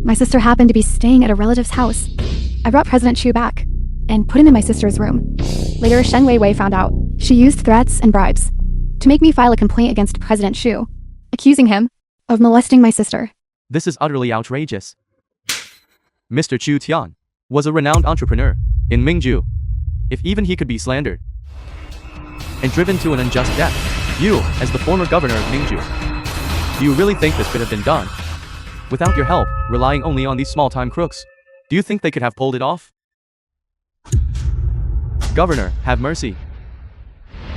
Speaker 2: my sister happened to be staying at a relative's house. I brought President Chu back and put him in my sister's room. Later, Shen Weiwei found out. She used threats and bribes to make me file a complaint against President Chu, accusing him of molesting my sister.
Speaker 6: This is utterly outrageous. Mr. Chu Tian was a renowned entrepreneur in Mingju. If even he could be slandered and driven to an unjust death, you, as the former governor of Mingju, do you really think this could have been done without your help, relying only on these small-time crooks? Do you think they could have pulled it off? Governor, have mercy.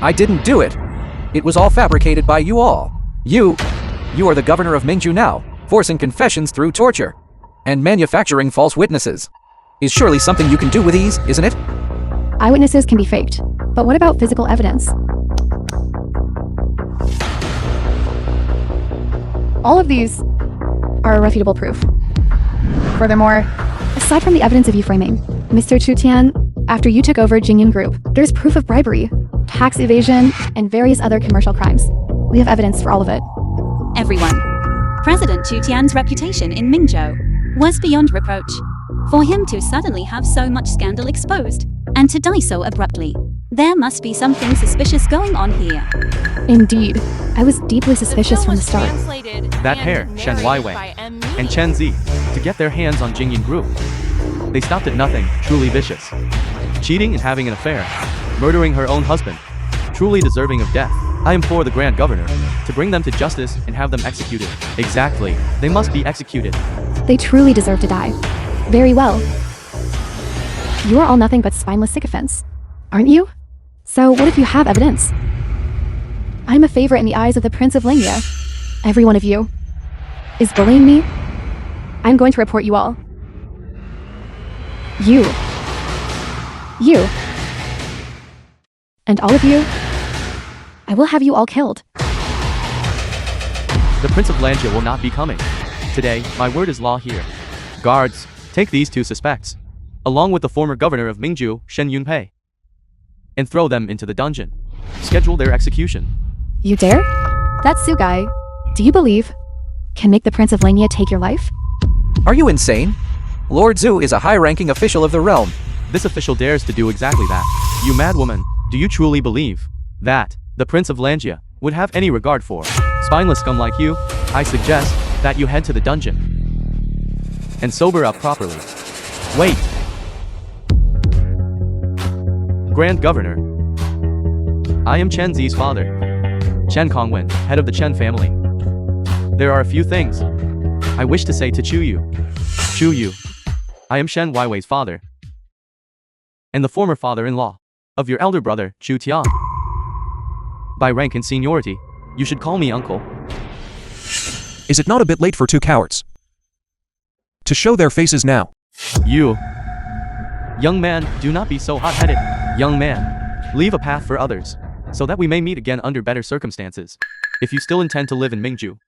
Speaker 1: I didn't do it. It was all fabricated by you all. You are the governor of Mingju now, forcing confessions through torture and manufacturing false witnesses. Is surely something you can do with ease, isn't it?
Speaker 2: Eyewitnesses can be faked, but what about physical evidence? All of these are irrefutable proof. Furthermore, aside from the evidence of you framing Mr. Chu Tian, after you took over Jingyan Group, there's proof of bribery, tax evasion, and various other commercial crimes. We have evidence for all of it.
Speaker 5: Everyone. President Chu Tian's reputation in Mingzhou was beyond reproach. For him to suddenly have so much scandal exposed, and to die so abruptly, there must be something suspicious going on here.
Speaker 2: Indeed. I was deeply suspicious from the start.
Speaker 6: That pair, Shen Weiwei and Chen Zi, to get their hands on Jingyan Group. They stopped at nothing, truly vicious. Cheating and having an affair, murdering her own husband, truly deserving of death. I implore the Grand Governor to bring them to justice and have them executed. Exactly, they must be executed.
Speaker 2: They truly deserve to die. Very well. You are all nothing but spineless sycophants, aren't you? So what if you have evidence? I'm a favorite in the eyes of the Prince of Lingya. Every one of you is bullying me. I'm going to report you all. You. And all of you. I will have you all killed.
Speaker 6: The Prince of Lingya will not be coming. Today, my word is law here. Guards, take these two suspects, along with the former governor of Mingju, Shen Yunpei, and throw them into the dungeon. Schedule their execution.
Speaker 2: You dare? That Su guy, do you believe, can make the Prince of Lingya take your life?
Speaker 1: Are you insane? Lord Zhu is a high-ranking official of the realm.
Speaker 6: This official dares to do exactly that. You mad woman, do you truly believe that the Prince of Lingya would have any regard for spineless scum like you? I suggest that you head to the dungeon and sober up properly. Wait. Grand Governor, I am Chen Zi's father, Chen Kongwen, head of the Chen family. There are a few things I wish to say to Chu Yu. I am Shen Weiwei's father, and the former father-in-law of your elder brother, Chu Tian. By rank and seniority, you should call me uncle.
Speaker 3: Is it not a bit late for two cowards to show their faces now?
Speaker 6: You, young man, do not be so hot-headed. Young man, leave a path for others, so that we may meet again under better circumstances. If you still intend to live in Mingju,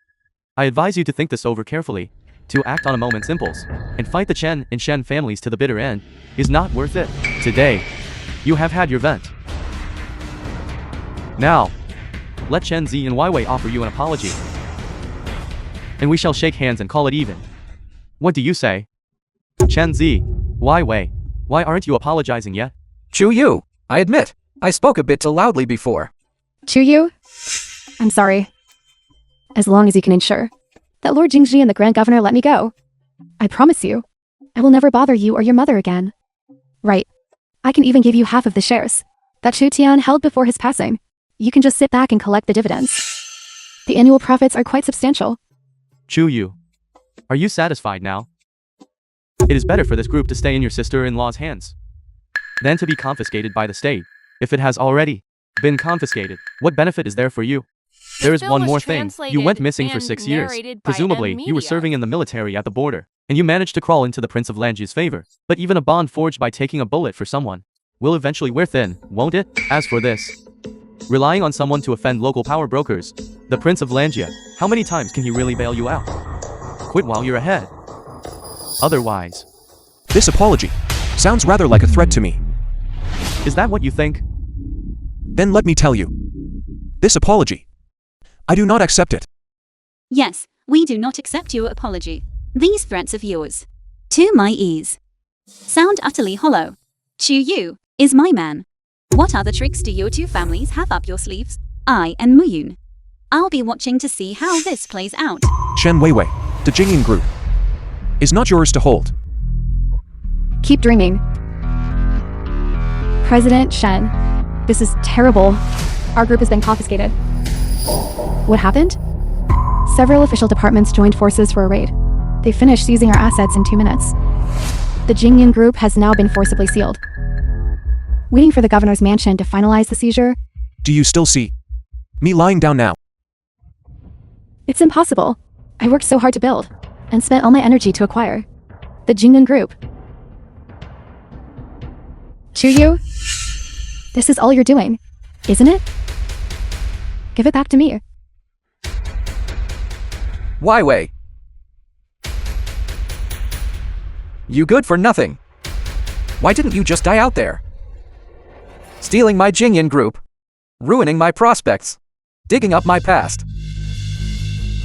Speaker 6: I advise you to think this over carefully. To act on a moment's impulse and fight the Chen and Shen families to the bitter end is not worth it. Today, you have had your vent. Now, let Chen Zi and Weiwei offer you an apology, and we shall shake hands and call it even. What do you say? Chen Zi, Weiwei, why aren't you apologizing yet?
Speaker 1: Chu Yu, I admit, I spoke a bit too loudly before.
Speaker 2: Chu Yu? I'm sorry. as long as you can ensure that Lord Jingji and the Grand Governor let me go. I promise you, I will never bother you or your mother again. Right. I can even give you half of the shares that Chu Tian held before his passing. You can just sit back and collect the dividends. The annual profits are quite substantial.
Speaker 6: Chu Yu, are you satisfied now? It is better for this group to stay in your sister-in-law's hands than to be confiscated by the state. If it has already been confiscated, what benefit is there for you? There is one more thing. You went missing for 6 years. Presumably, you were serving in the military at the border, and you managed to crawl into the Prince of Lanji's favor. But even a bond forged by taking a bullet for someone will eventually wear thin, won't it? As for this, relying on someone to offend local power brokers, the Prince of Langia, how many times can he really bail you out? Quit while you're ahead. Otherwise,
Speaker 3: This apology sounds rather like a threat to me.
Speaker 6: is that what you think?
Speaker 3: Then let me tell you. This apology, I do not accept it.
Speaker 5: Yes, we do not accept your apology. These threats of yours, to my ears, sound utterly hollow. Chu Yu is my man. What other tricks do your two families have up your sleeves? I and Muyun. I'll be watching to see how this plays out.
Speaker 3: Shen Weiwei, the Jingyan Group, is not yours to hold.
Speaker 2: Keep dreaming. President Shen, this is terrible. Our group has been confiscated. What happened? Several official departments joined forces for a raid. They finished seizing our assets in 2 minutes. The Jingyan Group has now been forcibly sealed. Waiting for the governor's mansion to finalize the seizure.
Speaker 3: Do you still see me lying down now?
Speaker 2: It's impossible. I worked so hard to build, and spent all my energy to acquire the Jingyan Group. Chu Yu, this is all you're doing, isn't it? Give it back to me.
Speaker 1: Wei. You good for nothing. Why didn't you just die out there? Stealing my Jingyan Group. Ruining my prospects. Digging up my past.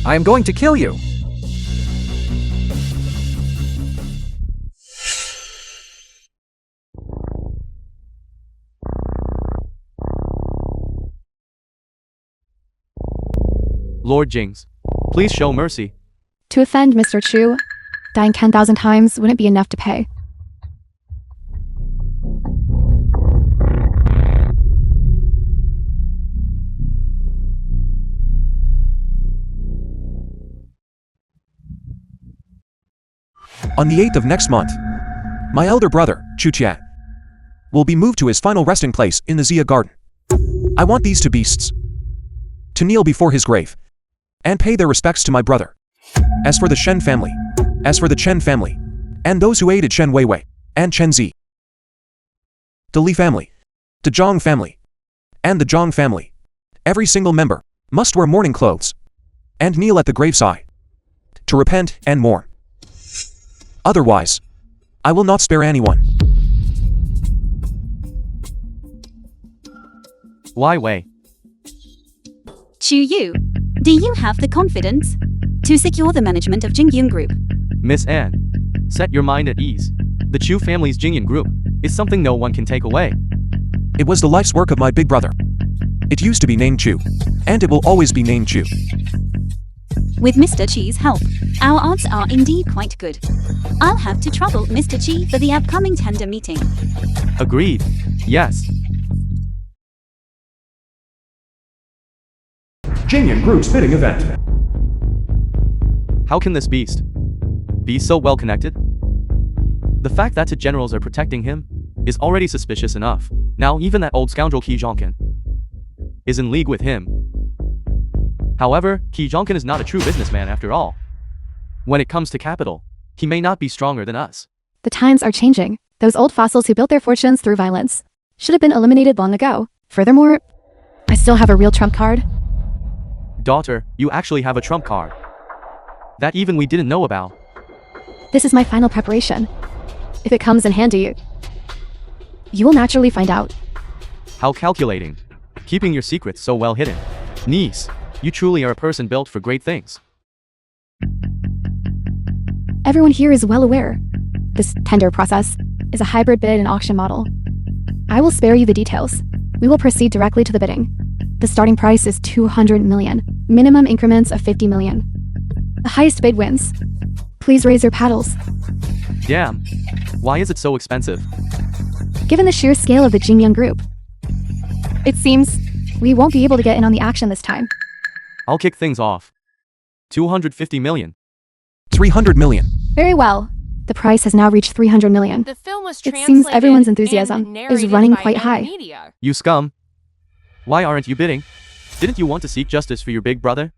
Speaker 1: I am going to kill you.
Speaker 6: Lord Jings, please show mercy.
Speaker 2: To offend Mr. Chu, dying 10,000 times wouldn't be enough to pay.
Speaker 3: On the 8th of next month, my elder brother, Chu Tia, will be moved to his final resting place in the Zia Garden. I want these two beasts to kneel before his grave and pay their respects to my brother. As for the Chen family, and those who aided Shen Weiwei and Chen Zi, the Li family, the Zhang family, and the Zhang family, every single member must wear mourning clothes and kneel at the graveside to repent and mourn. Otherwise, I will not spare anyone.
Speaker 6: Wei.
Speaker 5: Chu Yu, do you have the confidence to secure the management of Jingyan Group?
Speaker 6: Miss Anne, set your mind at ease. The Chu family's Jingyan Group is something no one can take away.
Speaker 3: It was the life's work of my big brother. It used to be named Chu, and it will always be named Chu.
Speaker 5: With Mr. Chi's help, our odds are indeed quite good. I'll have to trouble Mr. Chi for the upcoming tender meeting.
Speaker 6: Agreed. Yes.
Speaker 7: Jingyan Group's bidding event.
Speaker 6: How can this beast be so well connected? The fact that the generals are protecting him is already suspicious enough. Now even that old scoundrel Qi Zhongken is in league with him. However, Qi Zhongken is not a true businessman after all. When it comes to capital, he may not be stronger than us.
Speaker 2: The times are changing. Those old fossils who built their fortunes through violence should have been eliminated long ago. Furthermore, I still have a real trump card.
Speaker 6: Daughter, you actually have a trump card. That even we didn't know about.
Speaker 2: This is my final preparation. If it comes in handy, you will naturally find out.
Speaker 6: How calculating. Keeping your secrets so well hidden. Niece, you truly are a person built for great things.
Speaker 2: Everyone here is well aware. This tender process is a hybrid bid and auction model. I will spare you the details. We will proceed directly to the bidding. The starting price is 200 million. Minimum increments of 50 million. The highest bid wins. Please raise your paddles.
Speaker 6: Damn. Why is it so expensive?
Speaker 2: Given the sheer scale of the Jingyun Group, it seems we won't be able to get in on the action this time.
Speaker 6: I'll kick things off. 250 million.
Speaker 3: 300 million.
Speaker 2: Very well. The price has now reached 300 million.
Speaker 4: The film was
Speaker 2: It
Speaker 4: translated
Speaker 2: seems everyone's
Speaker 4: and
Speaker 2: enthusiasm is
Speaker 4: narrated
Speaker 2: running
Speaker 4: by
Speaker 2: quite high.
Speaker 4: media.
Speaker 6: You scum. Why aren't you bidding? Didn't you want to seek justice for your big brother?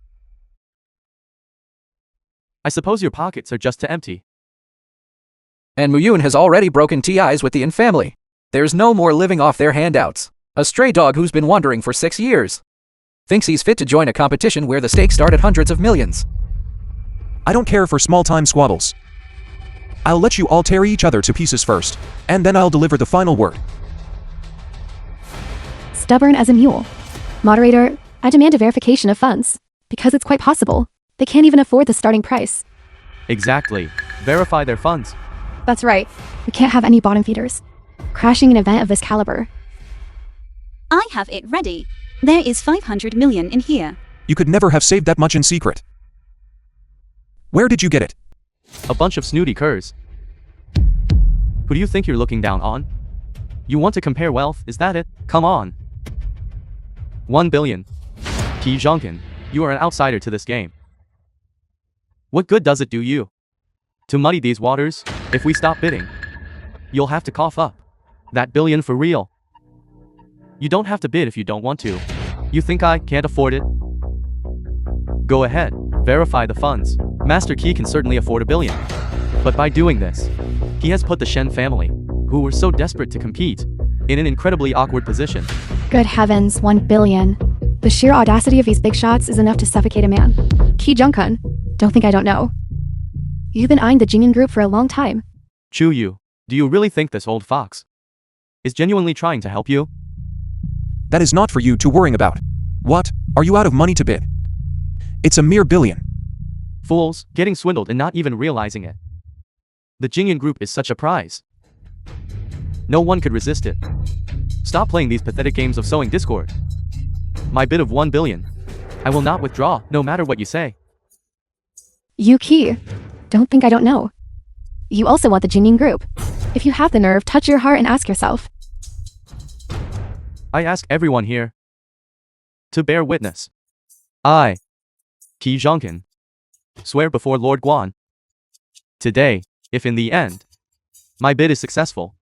Speaker 6: I suppose your pockets are just too empty.
Speaker 1: And Muyun has already broken ties with the Yin family. There's no more living off their handouts. A stray dog who's been wandering for 6 years. Thinks he's fit to join a competition where the stakes start at hundreds of millions.
Speaker 3: I don't care for small-time squabbles. I'll let you all tear each other to pieces first, and then I'll deliver the final word.
Speaker 2: Stubborn as a mule. Moderator, I demand a verification of funds, because it's quite possible they can't even afford the starting price.
Speaker 6: Exactly. Verify their funds.
Speaker 2: That's right. We can't have any bottom feeders crashing an event of this caliber.
Speaker 5: I have it ready. There is 500 million in here.
Speaker 3: You could never have saved that much in secret. Where did you get it?
Speaker 6: A bunch of snooty curs. Who do you think you're looking down on? You want to compare wealth, is that it? Come on. 1 billion. Ki Zhongkin, you are an outsider to this game. What good does it do you? To muddy these waters, if we stop bidding, you'll have to cough up that billion for real. You don't have to bid if you don't want to. You think I can't afford it? Go ahead, verify the funds. Master Qi can certainly afford $1 billion. But by doing this, he has put the Shen family, who were so desperate to compete, in an incredibly awkward position.
Speaker 2: Good heavens, 1 billion. The sheer audacity of these big shots is enough to suffocate a man. Ki Jungkun, don't think I don't know. You've been eyeing the Jingyun Group for a long time.
Speaker 6: Chu Yu, do you really think this old fox is genuinely trying to help you?
Speaker 3: That is not for you to worrying about. What? Are you out of money to bid? It's a mere billion.
Speaker 6: Fools, getting swindled and not even realizing it. The Jingyun Group is such a prize. No one could resist it. Stop playing these pathetic games of sowing discord. My bid of 1 billion. I will not withdraw, no matter what you say.
Speaker 2: You Ki, don't think I don't know. You also want the Jingyun Group. If you have the nerve, touch your heart and ask yourself.
Speaker 6: I ask everyone here to bear witness. I, Ki Zhongkin, swear before Lord Guan. Today, if in the end, my bid is successful,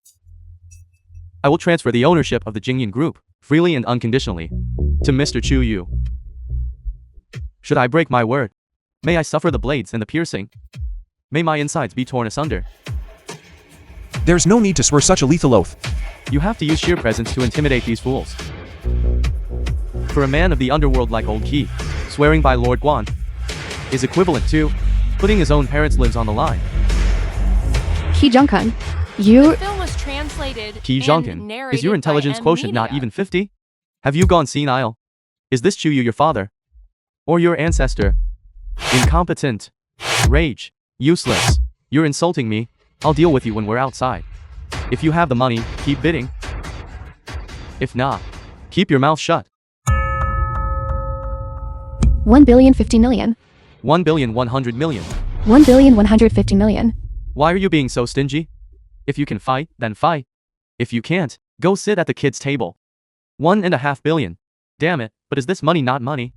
Speaker 6: I will transfer the ownership of the Jingyun Group, freely and unconditionally, to Mr. Chu Yu. Should I break my word? May I suffer the blades and the piercing? May my insides be torn asunder?
Speaker 3: There's no need to swear such a lethal oath.
Speaker 6: You have to use sheer presence to intimidate these fools. For a man of the underworld like Old Qi, swearing by Lord Guan is equivalent to putting his own parents' lives on the line.
Speaker 2: Ki Jungkun, you...
Speaker 4: The film was translated
Speaker 6: Ki
Speaker 4: and
Speaker 6: Zhongkin,
Speaker 4: narrated
Speaker 6: is your
Speaker 4: by
Speaker 6: intelligence quotient not
Speaker 4: media.
Speaker 6: even 50? Have you gone senile? Is this Chu Yu your father? Or your ancestor? Incompetent. Rage. Useless. You're insulting me. I'll deal with you when we're outside. If you have the money, keep bidding. If not, keep your mouth shut.
Speaker 2: 1 billion 50 million.
Speaker 6: 1 billion 100 million.
Speaker 2: 1 billion 150 million.
Speaker 6: Why are you being so stingy? If you can fight, then fight. If you can't, go sit at the kids' table. 1.5 billion. Damn it, but is this money not money?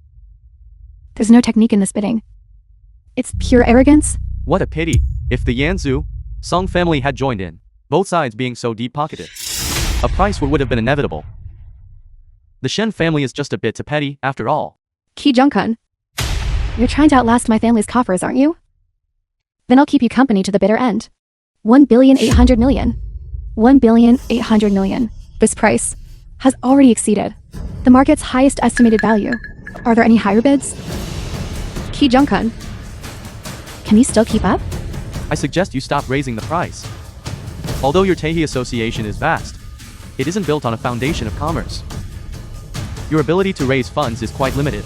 Speaker 2: There's no technique in this bidding. It's pure arrogance.
Speaker 6: What a pity. If the Yanzhu Song family had joined in, both sides being so deep-pocketed, a price war would have been inevitable. The Shen family is just a bit too petty, after all.
Speaker 2: Ki Jungkun, you're trying to outlast my family's coffers, aren't you? Then I'll keep you company to the bitter end. 1 billion 800 million. 1 billion 800 million. This price has already exceeded the market's highest estimated value. Are there any higher bids? Ki Jungkun, can you still keep up?
Speaker 6: I suggest you stop raising the price. Although your Tehi association is vast, it isn't built on a foundation of commerce. Your ability to raise funds is quite limited.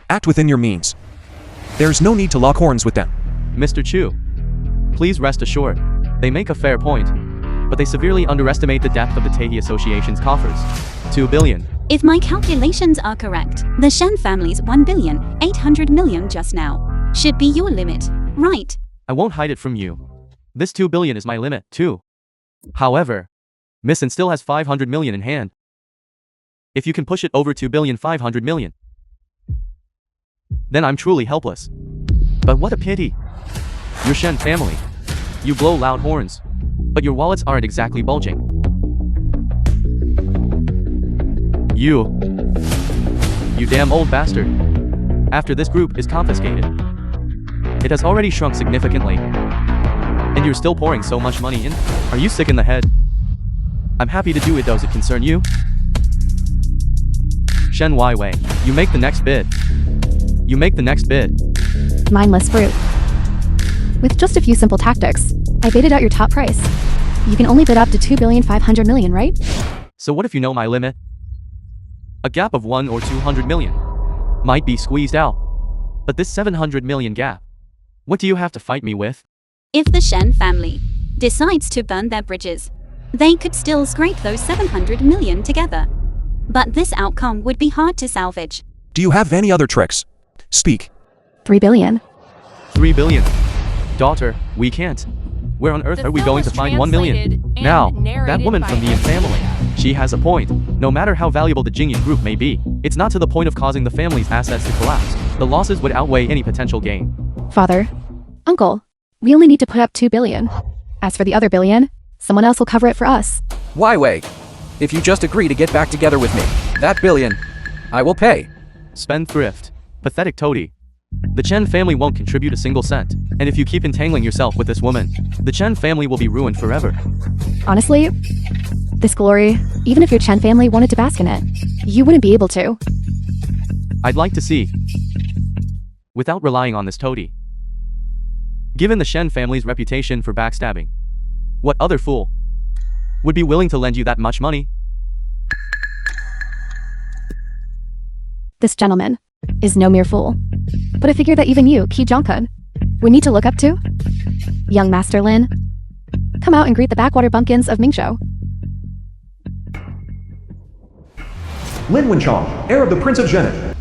Speaker 3: Act within your means. There's no need to lock horns with them.
Speaker 6: Mr. Chu, please rest assured, they make a fair point, but they severely underestimate the depth of the Tehi association's coffers. 2 billion.
Speaker 5: If my calculations are correct, the Shen family's 1,800,000,000 just now should be your limit, right?
Speaker 6: I won't hide it from you. This 2 billion is my limit, too. However, Miss N still has 500 million in hand. If you can push it over 2,500,000,000, then I'm truly helpless. But what a pity. Your Shen family. You blow loud horns, but your wallets aren't exactly bulging. You damn old bastard. After this group is confiscated, it has already shrunk significantly. And you're still pouring so much money in? Are you sick in the head? I'm happy to do it. Does it concern you? Shen Wei, you make the next bid. You make the next bid.
Speaker 2: Mindless fruit. With just a few simple tactics, I baited out your top price. You can only bid up to 2,500,000,000, right?
Speaker 6: So what if you know my limit? A gap of 1 or 200 million might be squeezed out. But this 700 million gap, what do you have to fight me with?
Speaker 5: If the Shen family decides to burn their bridges, they could still scrape those 700 million together. But this outcome would be hard to salvage.
Speaker 3: Do you have any other tricks? Speak.
Speaker 2: 3 billion.
Speaker 6: 3 billion. Daughter, we can't. Where on earth
Speaker 4: The
Speaker 6: are we
Speaker 4: film
Speaker 6: going
Speaker 4: was
Speaker 6: to find 1 million?
Speaker 4: translated and
Speaker 6: Now, that
Speaker 4: narrated
Speaker 6: woman
Speaker 4: by
Speaker 6: from the Yin family, she has a point. No matter how valuable the Jingyan group may be, it's not to the point of causing the family's assets to collapse. The losses would outweigh any potential gain.
Speaker 2: Father. Uncle. We only need to put up 2 billion. As for the other billion, someone else will cover it for us.
Speaker 1: Wei, if you just agree to get back together with me, that billion, I will pay.
Speaker 6: Spendthrift. Pathetic toady. The Chen family won't contribute a single cent. And if you keep entangling yourself with this woman, the Chen family will be ruined forever.
Speaker 2: Honestly, this glory, even if your Chen family wanted to bask in it, you wouldn't be able to.
Speaker 6: I'd like to see. Without relying on this toady. Given the Shen family's reputation for backstabbing, what other fool would be willing to lend you that much money?
Speaker 2: This gentleman is no mere fool. But I figure that even you, Ki Jongkun, would need to look up to. Young Master Lin, come out and greet the backwater bumpkins of Mingzhou.
Speaker 7: Lin Wenchong, heir of the Prince of Zhenin.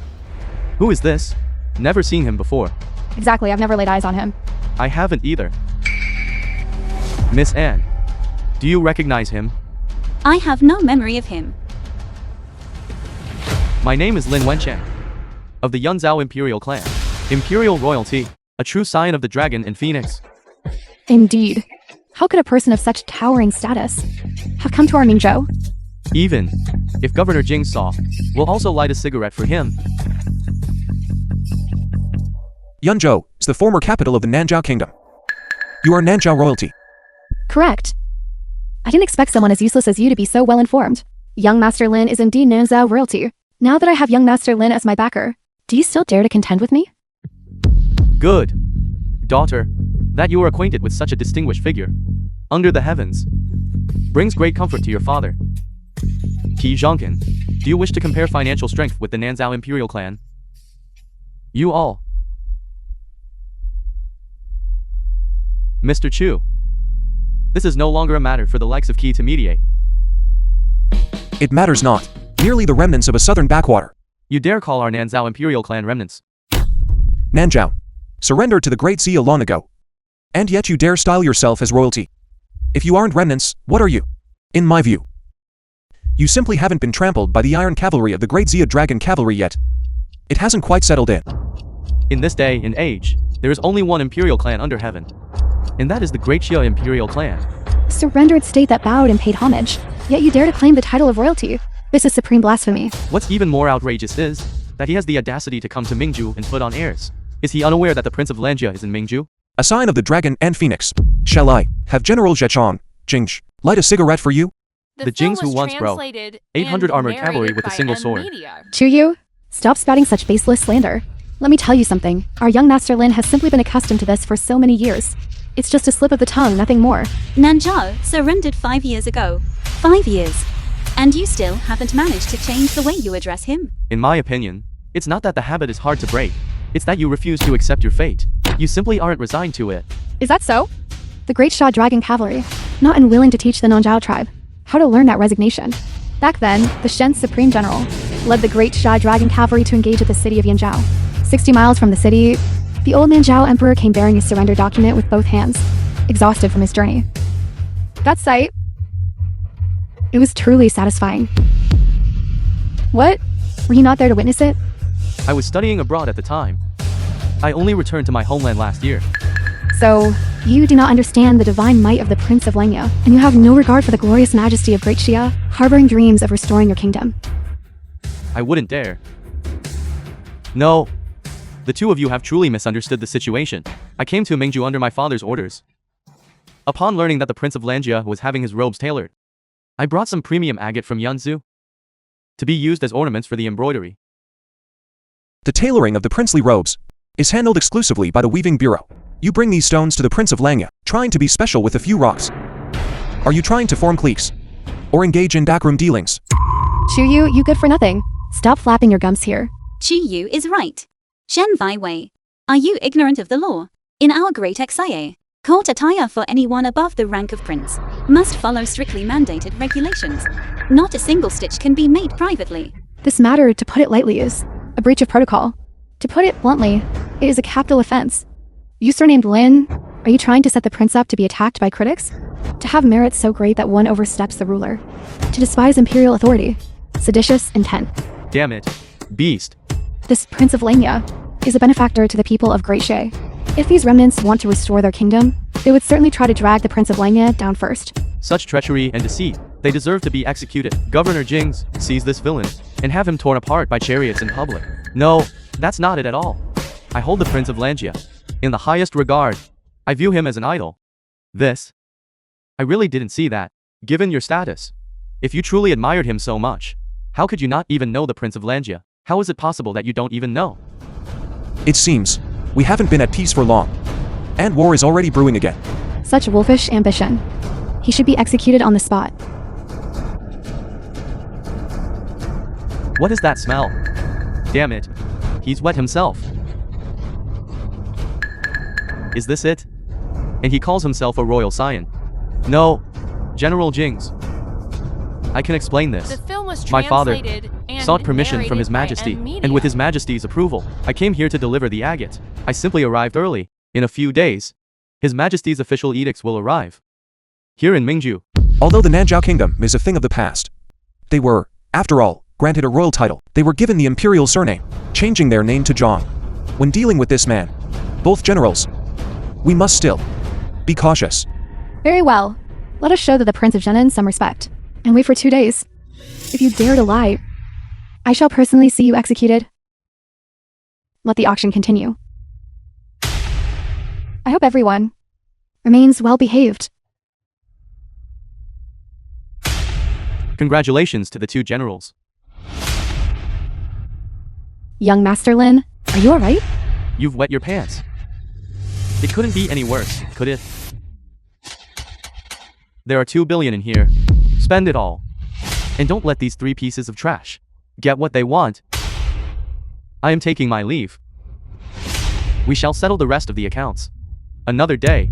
Speaker 6: Who is this? Never seen him before.
Speaker 2: Exactly, I've never laid eyes on him.
Speaker 6: I haven't either. Miss Anne, do you recognize him?
Speaker 5: I have no memory of him.
Speaker 6: My name is Lin Wenchang, of the Yunzhao Imperial clan. Imperial royalty, a true sign of the dragon and phoenix.
Speaker 2: Indeed. How could a person of such towering status have come to our Mingzhou?
Speaker 6: Even if Governor Jing saw, we'll also light a cigarette for him.
Speaker 3: Yunzhou is the former capital of the Nanzhao Kingdom. You are Nanzhao royalty.
Speaker 2: Correct. I didn't expect someone as useless as you to be so well informed. Young Master Lin is indeed Nanzhao royalty. Now that I have young Master Lin as my backer, do you still dare to contend with me?
Speaker 6: Good. Daughter, that you are acquainted with such a distinguished figure under the heavens brings great comfort to your father. Ki Zhongkin, do you wish to compare financial strength with the Nanzhao Imperial clan? You all. Mr. Chu, this is no longer a matter for the likes of Ki to mediate.
Speaker 3: It matters not. Merely the remnants of a southern backwater.
Speaker 6: You dare call our Nanzhao Imperial clan remnants?
Speaker 3: Nanzhao surrendered to the Great Xia long ago. And yet you dare style yourself as royalty. If you aren't remnants, what are you? In my view, you simply haven't been trampled by the iron cavalry of the Great Xia Dragon Cavalry yet. It hasn't quite settled in.
Speaker 6: In this day and age, there is only one Imperial clan under heaven. And that is the Great Xia Imperial clan.
Speaker 2: Surrendered state that bowed and paid homage, yet you dare to claim the title of royalty. This is supreme blasphemy.
Speaker 6: What's even more outrageous is that he has the audacity to come to Mingzhou and put on airs. Is he unaware that the Prince of Lanjia is in Mingzhou?
Speaker 3: A sign of the dragon and phoenix. Shall I have General Zhechong, Jingsh, light a cigarette for you?
Speaker 6: The Jings who once broke 800 armored cavalry with a single sword.
Speaker 2: Chu, stop spouting such baseless slander. Let me tell you something. Our young Master Lin has simply been accustomed to this for so many years. It's just a slip of the tongue, nothing more.
Speaker 5: Nanzhao surrendered 5 years ago. 5 years. And you still haven't managed to change the way you address him.
Speaker 6: In my opinion, it's not that the habit is hard to break. It's that you refuse to accept your fate. You simply aren't resigned to it.
Speaker 2: Is that so? The Great Xia Dragon Cavalry, not unwilling to teach the Nanzhao tribe how to learn that resignation. Back then, the Shen's supreme general led the great Sha dragon cavalry to engage at the city of Yanzhou. 60 miles from the city, the old Nanzhao emperor came bearing a surrender document with both hands, exhausted from his journey. That sight, it was truly satisfying. What? Were you not there to witness it?
Speaker 6: I was studying abroad at the time. I only returned to my homeland last year.
Speaker 2: So, you do not understand the divine might of the Prince of Lengya, and you have no regard for the glorious majesty of Great Xia, harboring dreams of restoring your kingdom.
Speaker 6: I wouldn't dare. No. The two of you have truly misunderstood the situation. I came to Mingju under my father's orders. Upon learning that the Prince of Lanjia was having his robes tailored, I brought some premium agate from Yanzhou to be used as ornaments for the embroidery.
Speaker 3: The tailoring of the princely robes is handled exclusively by the weaving bureau. You bring these stones to the Prince of Lengya, trying to be special with a few rocks. Are you trying to form cliques? Or engage in backroom dealings?
Speaker 2: Chuyu, you good for nothing. Stop flapping your gums here.
Speaker 5: Chu Yu is right. Shen Vai Wei. Are you ignorant of the law? In our great XIA, court attire for anyone above the rank of prince must follow strictly mandated regulations. Not a single stitch can be made privately.
Speaker 2: This matter, to put it lightly, is a breach of protocol. To put it bluntly, it is a capital offense. You surnamed Lin, are you trying to set the prince up to be attacked by critics? To have merit so great that one oversteps the ruler? To despise imperial authority? Seditious intent.
Speaker 6: Damn it. Beast.
Speaker 2: This Prince of Lengya is a benefactor to the people of Great Shay. If these remnants want to restore their kingdom, they would certainly try to drag the Prince of Lengya down first.
Speaker 6: Such treachery and deceit. They deserve to be executed. Governor Jings, seize this villain and have him torn apart by chariots in public. No, that's not it at all. I hold the Prince of Lanjia in the highest regard. I view him as an idol. I really didn't see that. Given your status, if you truly admired him so much, how could you not even know the Prince of Lanjia? How is it possible that you don't even know?
Speaker 3: It seems we haven't been at peace for long, and war is already brewing again.
Speaker 2: Such wolfish ambition. He should be executed on the spot.
Speaker 6: What is that smell? Damn it. He's wet himself. Is this it? And he calls himself a royal scion. No, General Jings. I can explain this.
Speaker 4: The film was
Speaker 6: My father
Speaker 4: translated and
Speaker 6: sought permission from
Speaker 4: narrated
Speaker 6: His
Speaker 4: by
Speaker 6: Majesty,
Speaker 4: M
Speaker 6: and with
Speaker 4: Media.
Speaker 6: His Majesty's approval, I came here to deliver the agate. I simply arrived early. In a few days, His Majesty's official edicts will arrive. Here in Mingju.
Speaker 3: Although the Nanzhao kingdom is a thing of the past, they were, after all, granted a royal title. They were given the imperial surname, changing their name to Zhang. When dealing with this man, both generals, we must still be cautious.
Speaker 2: Very well. Let us show the Prince of Zhenan some respect. And wait for 2 days. If you dare to lie, I shall personally see you executed. Let the auction continue. I hope everyone remains well behaved.
Speaker 6: Congratulations to the two generals.
Speaker 2: Young Master Lin, are you alright?
Speaker 6: You've wet your pants. It couldn't be any worse, could it? There are 2 billion in here. Spend it all. And don't let these 3 pieces of trash get what they want. I am taking my leave. We shall settle the rest of the accounts another day.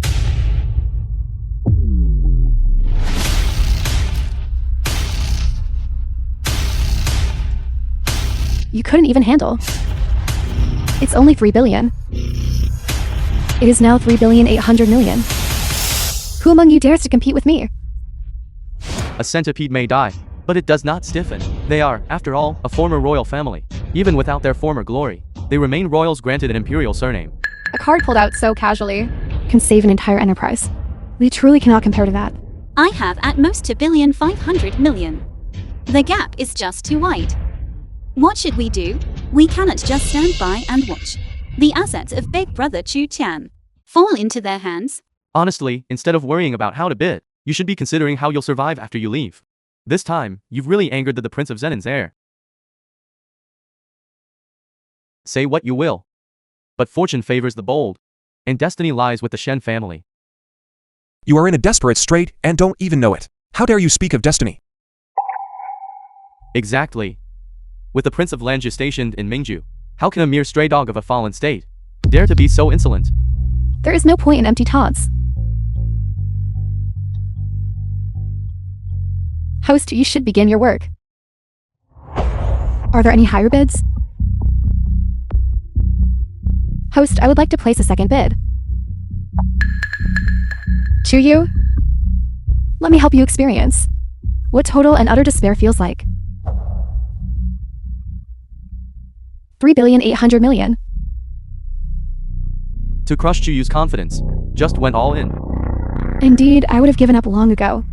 Speaker 2: You couldn't even handle. It's only 3 billion. It is now 3,800,000,000. Who among you dares to compete with me?
Speaker 6: A centipede may die, but it does not stiffen. They are, after all, a former royal family. Even without their former glory, they remain royals granted an imperial surname.
Speaker 2: A card pulled out so casually can save an entire enterprise. We truly cannot compare to that.
Speaker 5: I have at most 2,500,000,000. The gap is just too wide. What should we do? We cannot just stand by and watch the assets of Big Brother Chu Tian fall into their hands.
Speaker 6: Honestly, instead of worrying about how to bid, you should be considering how you'll survive after you leave. This time, you've really angered the Prince of Zenon's heir. Say what you will, but fortune favors the bold, and destiny lies with the Shen family.
Speaker 3: You are in a desperate strait and don't even know it. How dare you speak of destiny?
Speaker 6: Exactly. With the Prince of Lanjia stationed in Mingju, how can a mere stray dog of a fallen state dare to be so insolent?
Speaker 2: There is no point in empty taunts. Host, you should begin your work. Are there any higher bids? Host, I would like to place a second bid. Chuyu? Let me help you experience what total and utter despair feels like. 3,800,000,000.
Speaker 6: To crush Chuyu's confidence, just went all in.
Speaker 2: Indeed, I would have given up long ago.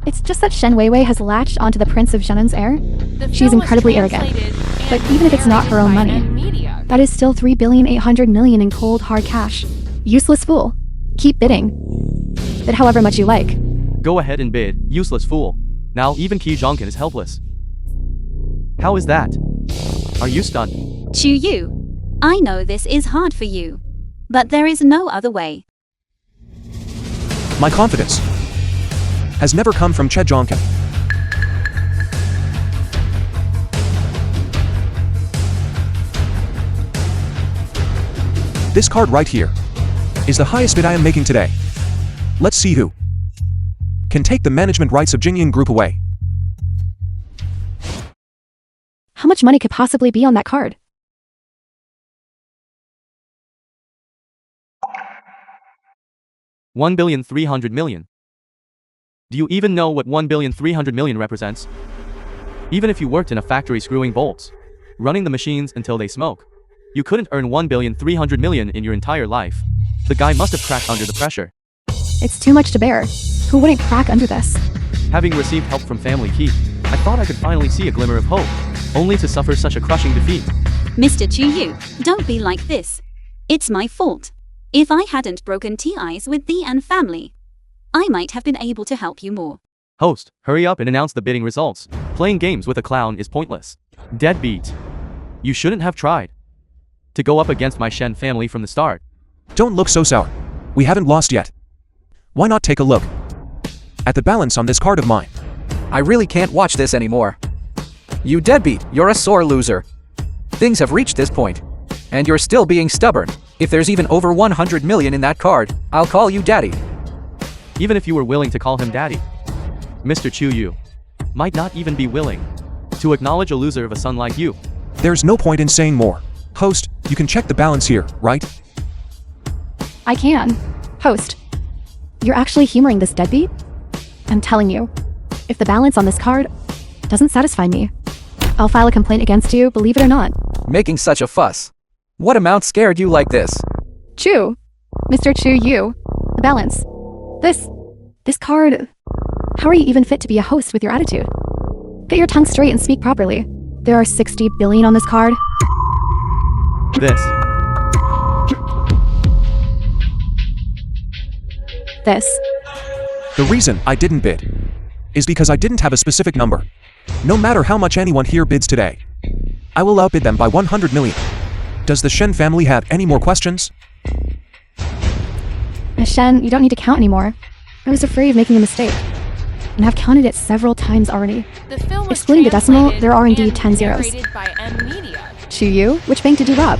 Speaker 2: It's just that Shen Weiwei has latched onto the Prince of Shennon's heir.
Speaker 4: The
Speaker 2: She's
Speaker 4: film was
Speaker 2: incredibly arrogant.
Speaker 4: translated
Speaker 2: But
Speaker 4: and
Speaker 2: even if it's not her own
Speaker 4: narrated
Speaker 2: money,
Speaker 4: by Media.
Speaker 2: that is still 3,800,000,000 in cold, hard cash. Useless fool. Keep bidding. Bid however much you like.
Speaker 6: Go ahead and bid, useless fool. Now even Qi Zhongken is helpless. How is that? Are you stunned?
Speaker 5: Chuyu, I know this is hard for you, but there is no other way.
Speaker 3: My confidence has never come from Che Zhongken. This card right here is the highest bid I am making today. Let's see who can take the management rights of Jingyan Group away.
Speaker 2: How much money could possibly be on that card?
Speaker 6: $1,300,000,000. Do you even know what $1,300,000,000 represents? Even if you worked in a factory screwing bolts, running the machines until they smoke, you couldn't earn $1,300,000,000 in your entire life. The guy must have cracked under the pressure.
Speaker 2: It's too much to bear. Who wouldn't crack under this?
Speaker 6: Having received help from Family Key, I thought I could finally see a glimmer of hope, only to suffer such a crushing defeat.
Speaker 5: Mr. Chuyu, don't be like this. It's my fault. If I hadn't broken ties with thee and family, I might have been able to help you more.
Speaker 6: Host, hurry up and announce the bidding results. Playing games with a clown is pointless. Deadbeat. You shouldn't have tried to go up against my Shen family from the start.
Speaker 3: Don't look so sour. We haven't lost yet. Why not take a look at the balance on this card of mine?
Speaker 1: I really can't watch this anymore. You deadbeat, you're a sore loser. Things have reached this point, and you're still being stubborn. If there's even over 100 million in that card, I'll call you daddy.
Speaker 6: Even if you were willing to call him daddy, Mr. Chuyu might not even be willing to acknowledge a loser of a son like you.
Speaker 3: There's no point in saying more. Host, you can check the balance here, right?
Speaker 2: I can. Host, you're actually humoring this deadbeat? I'm telling you, if the balance on this card doesn't satisfy me, I'll file a complaint against you, believe it or not.
Speaker 1: Making such a fuss. What amount scared you like this?
Speaker 2: Chu. Mr. Chuyu. The balance. This card. How are you even fit to be a host with your attitude? Get your tongue straight and speak properly. There are 60 billion on this card.
Speaker 6: This.
Speaker 3: The reason I didn't bid is because I didn't have a specific number. No matter how much anyone here bids today, I will outbid them by 100 million. Does the Shen family have any more questions?
Speaker 2: Miss Shen, you don't need to count anymore. I was afraid of making a mistake, and have counted it several times already.
Speaker 4: The film was
Speaker 2: Excluding the decimal,
Speaker 4: translated
Speaker 2: there are indeed
Speaker 4: and
Speaker 2: 10 zeros.
Speaker 4: narrated by Media.
Speaker 2: Chuyu, which bank did you rob?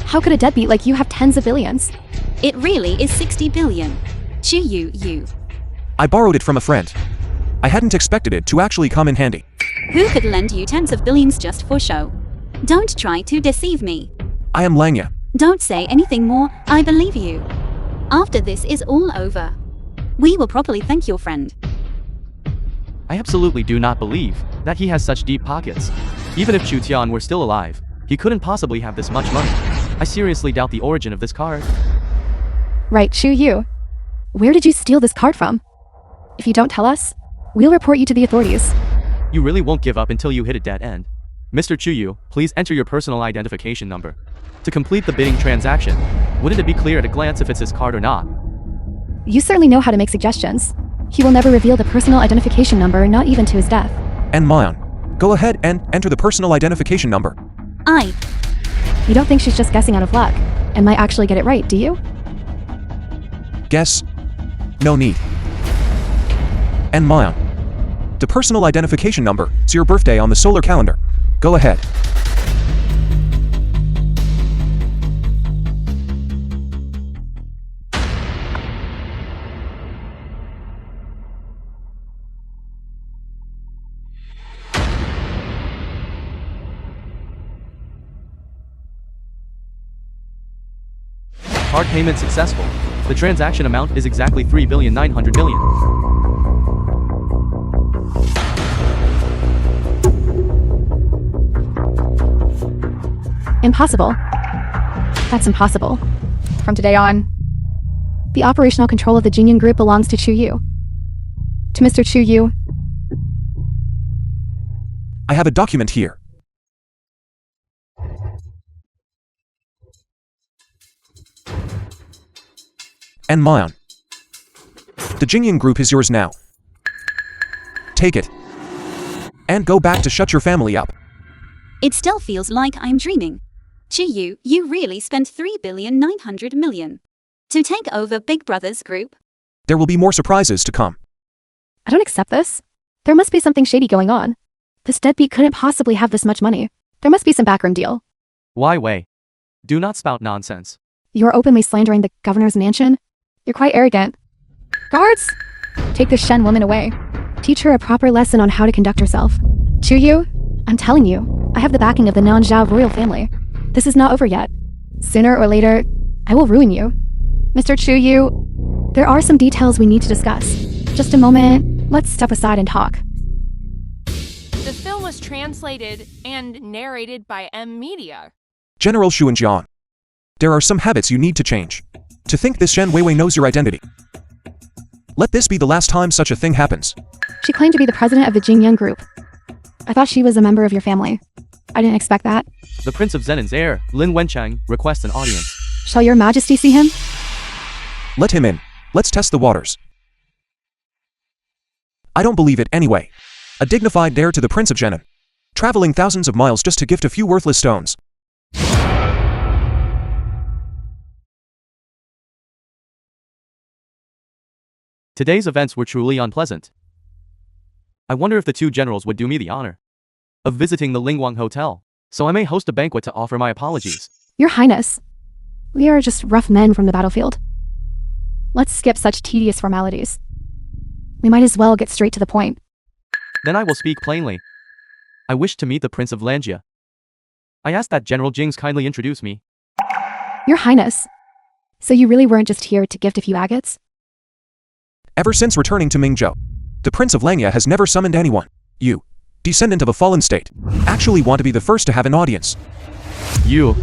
Speaker 2: How could a deadbeat like you have tens of billions?
Speaker 5: It really is 60 billion. Chuyu, you.
Speaker 3: I borrowed it from a friend. I hadn't expected it to actually come in handy.
Speaker 5: Who could lend you tens of billions just for show? Don't try to deceive me.
Speaker 3: I am Langya.
Speaker 5: Don't say anything more, I believe you. After this is all over, we will properly thank your friend.
Speaker 6: I absolutely do not believe that he has such deep pockets. Even if Chu Tian were still alive, he couldn't possibly have this much money. I seriously doubt the origin of this card.
Speaker 2: Right, Chuyu. Where did you steal this card from? If you don't tell us, we'll report you to the authorities.
Speaker 6: You really won't give up until you hit a dead end. Mr. Chuyu, please enter your personal identification number. To complete the bidding transaction, wouldn't it be clear at a glance if it's his card or not?
Speaker 2: You certainly know how to make suggestions. He will never reveal the personal identification number, not even to his death.
Speaker 3: And Mayan, go ahead and enter the personal identification number.
Speaker 2: You don't think she's just guessing out of luck, and might actually get it right, do you?
Speaker 3: Guess? No need. And Mayan, the personal identification number is your birthday on the solar calendar. Go ahead.
Speaker 6: Card payment successful. The transaction amount is exactly 3,900,000,000.
Speaker 2: Impossible. That's impossible. From today on, the operational control of the Jingyan Group belongs to Chu Yu. To Mr. Chu Yu,
Speaker 3: I have a document here. And mine. The Jingyan Group is yours now. Take it. And go back to shut your family up.
Speaker 5: It still feels like I'm dreaming. Chiyu, you really spent 3,900,000,000 to take over Big Brother's group?
Speaker 3: There will be more surprises to come.
Speaker 2: I don't accept this. There must be something shady going on. This deadbeat couldn't possibly have this much money. There must be some backroom deal.
Speaker 6: Why Wei? Do not spout nonsense.
Speaker 2: You're openly slandering the governor's mansion? You're quite arrogant. Guards! Take this Shen woman away. Teach her a proper lesson on how to conduct herself. Chu Yu, I'm telling you, I have the backing of the Nanzhao royal family. This is not over yet. Sooner or later, I will ruin you. Mr. Chu Yu, there are some details we need to discuss. Just a moment, let's step aside and talk.
Speaker 4: The film was translated and narrated by M Media.
Speaker 3: General Xu and Jian. There are some habits you need to change. To think this Shen Weiwei knows your identity. Let this be the last time such a thing happens.
Speaker 2: She claimed to be the president of the Jingyan Group. I thought she was a member of your family. I didn't expect that.
Speaker 6: The Prince of Zenon's heir, Lin Wenchang, requests an audience.
Speaker 2: Shall your majesty see him?
Speaker 3: Let him in. Let's test the waters. I don't believe it anyway. A dignified heir to the Prince of Zenon. Traveling thousands of miles just to gift a few worthless stones.
Speaker 6: Today's events were truly unpleasant. I wonder if the two generals would do me the honor of visiting the Lingguang Hotel, so I may host a banquet to offer my apologies.
Speaker 2: Your Highness, we are just rough men from the battlefield. Let's skip such tedious formalities. We might as well get straight to the point.
Speaker 6: Then I will speak plainly. I wish to meet the Prince of Langia. I ask that General Jings kindly introduce me.
Speaker 2: Your Highness, so you really weren't just here to gift a few agates?
Speaker 3: Ever since returning to Mingzhou, the Prince of Langya has never summoned anyone. You, descendant of a fallen state, actually want to be the first to have an audience.
Speaker 6: You.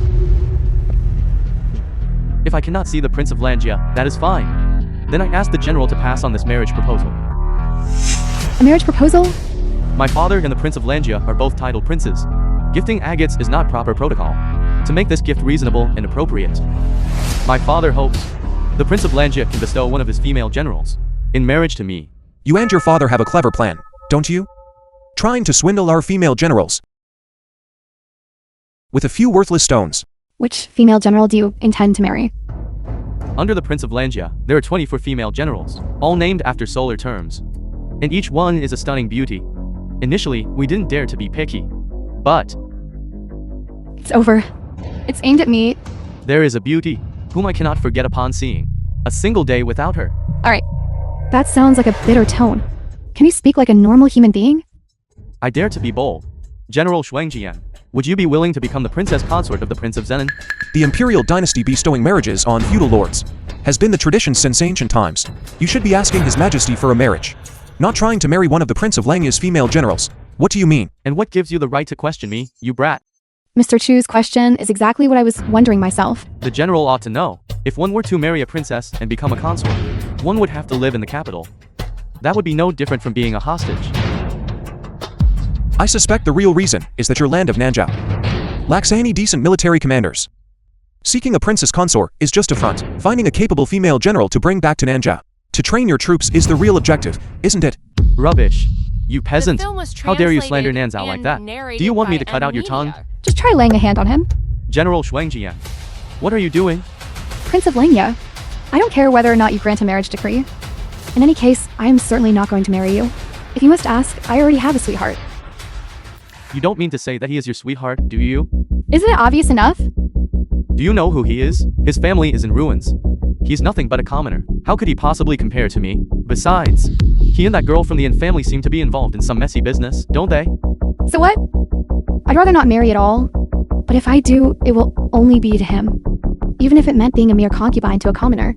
Speaker 6: If I cannot see the Prince of Langia, that is fine. Then I ask the general to pass on this marriage proposal.
Speaker 2: A marriage proposal?
Speaker 6: My father and the Prince of Langia are both titled princes. Gifting agates is not proper protocol. To make this gift reasonable and appropriate, my father hopes the Prince of Langia can bestow one of his female generals in marriage to me.
Speaker 3: You and your father have a clever plan, don't you? Trying to swindle our female generals with a few worthless stones.
Speaker 2: Which female general do you intend to marry?
Speaker 6: Under the Prince of Langia, there are 24 female generals, all named after solar terms. And each one is a stunning beauty. Initially, we didn't dare to be picky. But
Speaker 2: It's over. It's aimed at me.
Speaker 6: there is a beauty, whom I cannot forget upon seeing a single day without her.
Speaker 2: Alright. That sounds like a bitter tone. Can you speak like a normal human being?
Speaker 6: I dare to be bold. General Shuangjian, would you be willing to become the princess consort of the Prince of Zenon?
Speaker 3: The imperial dynasty bestowing marriages on feudal lords has been the tradition since ancient times. You should be asking His Majesty for a marriage, not trying to marry one of the Prince of Langya's female generals. What do you mean?
Speaker 6: And what gives you the right to question me, you brat?
Speaker 2: Mr. Chu's question is exactly what I was wondering myself.
Speaker 6: The general ought to know. If one were to marry a princess and become a consort, one would have to live in the capital. That would be no different from being a hostage.
Speaker 3: I suspect the real reason is that your land of Nanzhao lacks any decent military commanders. Seeking a princess consort is just a front. Finding a capable female general to bring back to Nanzhao to train your troops is the real objective, isn't it?
Speaker 6: Rubbish. You peasant.
Speaker 4: The film was
Speaker 6: How dare you slander
Speaker 4: translated
Speaker 6: Nanzhao like
Speaker 4: and
Speaker 6: that?
Speaker 4: narrated
Speaker 6: Do you want me
Speaker 4: by
Speaker 6: to cut
Speaker 4: M
Speaker 6: out your tongue?
Speaker 4: Media.
Speaker 2: Just try laying a hand on him.
Speaker 6: General Shuangjian, what are you doing?
Speaker 2: Prince of Langya, I don't care whether or not you grant a marriage decree. In any case, I am certainly not going to marry you. If you must ask, I already have a sweetheart.
Speaker 6: You don't mean to say that he is your sweetheart, do you?
Speaker 2: Isn't it obvious enough?
Speaker 6: Do you know who he is? His family is in ruins. He's nothing but a commoner. How could he possibly compare to me? Besides, he and that girl from the Yin family seem to be involved in some messy business, don't they?
Speaker 2: So what? I'd rather not marry at all. But if I do, it will only be to him. Even if it meant being a mere concubine to a commoner,